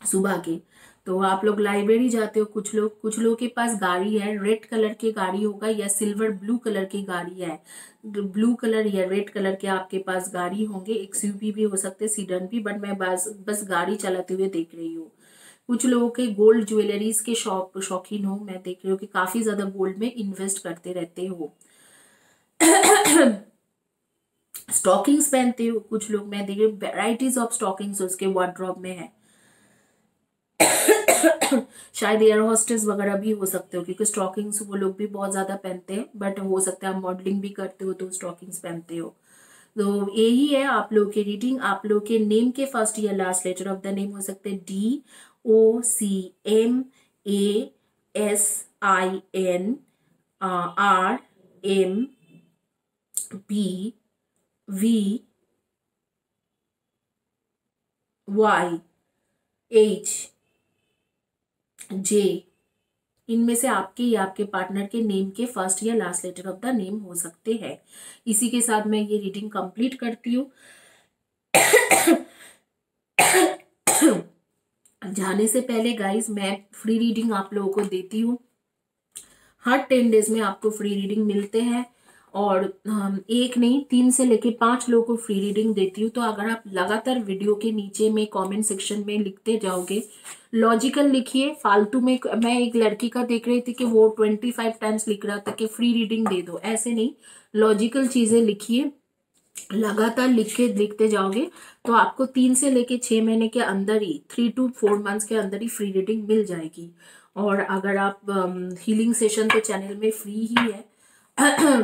सुबह के। तो आप लोग लाइब्रेरी जाते हो, कुछ लोग के पास गाड़ी है, रेड कलर की गाड़ी होगा या सिल्वर ब्लू कलर की गाड़ी है, ब्लू कलर या रेड कलर के आपके पास गाड़ी होंगे, एक्सयूवी भी हो सकते, सीडन भी, बट मैं बस गाड़ी चलाते हुए देख रही हूँ। कुछ लोगों के गोल्ड ज्वेलरीज के शौकीन हो, मैं देख रही हूँ कि काफी ज्यादा गोल्ड में इन्वेस्ट करते रहते हो। स्टॉकिंग्स पहनते हो कुछ लोग, मैं देख रही हूँ वेराइटीज ऑफ स्टॉकिंग्स उसके वार्डरोब में है। शायद एयर होस्टेस वगैरह भी हो सकते हो, क्योंकि स्टॉकिंग्स वो लोग भी बहुत ज्यादा पहनते हैं, बट हो सकता है आप मॉडलिंग भी करते हो तो स्टॉकिंग्स पहनते हो। तो यही है आप लोग की रीडिंग। आप लोग के नेम के फर्स्ट या last letter of the name हो सकते हैं DOCAMARMBVYH। इनमें से आपके या आपके पार्टनर के नेम के फर्स्ट या last letter of the name हो सकते हैं। इसी के साथ मैं ये रीडिंग कंप्लीट करती हूँ। जाने से पहले गाइस, मैं फ्री रीडिंग आप लोगों को देती हूँ। हर 10 डेज में आपको फ्री रीडिंग मिलते हैं, और एक नहीं 3 से लेके 5 लोगों को फ्री रीडिंग देती हूँ। तो अगर आप लगातार वीडियो के नीचे में कमेंट सेक्शन में लिखते जाओगे, लॉजिकल लिखिए, फालतू में। मैं एक लड़की का देख रही थी कि वो 25 टाइम्स लिख रहा था कि फ्री रीडिंग दे दो, ऐसे नहीं, लॉजिकल चीजें लिखिए। लगातार लिखते जाओगे तो आपको 3 से लेके 6 महीने के अंदर ही, 3 to 4 मंथ्स के अंदर ही फ्री रीडिंग मिल जाएगी। और अगर आप हीलिंग सेशन तो चैनल में फ्री ही है,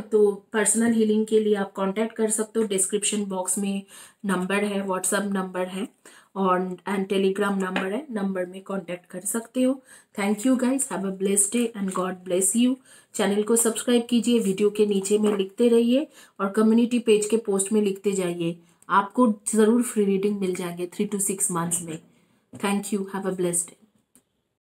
तो पर्सनल हीलिंग के लिए आप कांटेक्ट कर सकते हो। डिस्क्रिप्शन बॉक्स में नंबर है, व्हाट्सएप नंबर है और एंड टेलीग्राम नंबर है, नंबर में कांटेक्ट कर सकते हो। Thank you guys, have a blessed day and God bless you. Channel को सब्सक्राइब कीजिए, वीडियो के नीचे में लिखते रहिए और कम्युनिटी पेज के पोस्ट में लिखते जाइए, आपको जरूर फ्री रीडिंग मिल जाएंगे 3 to 6 मंथ्स में। Thank you, have a blessed day.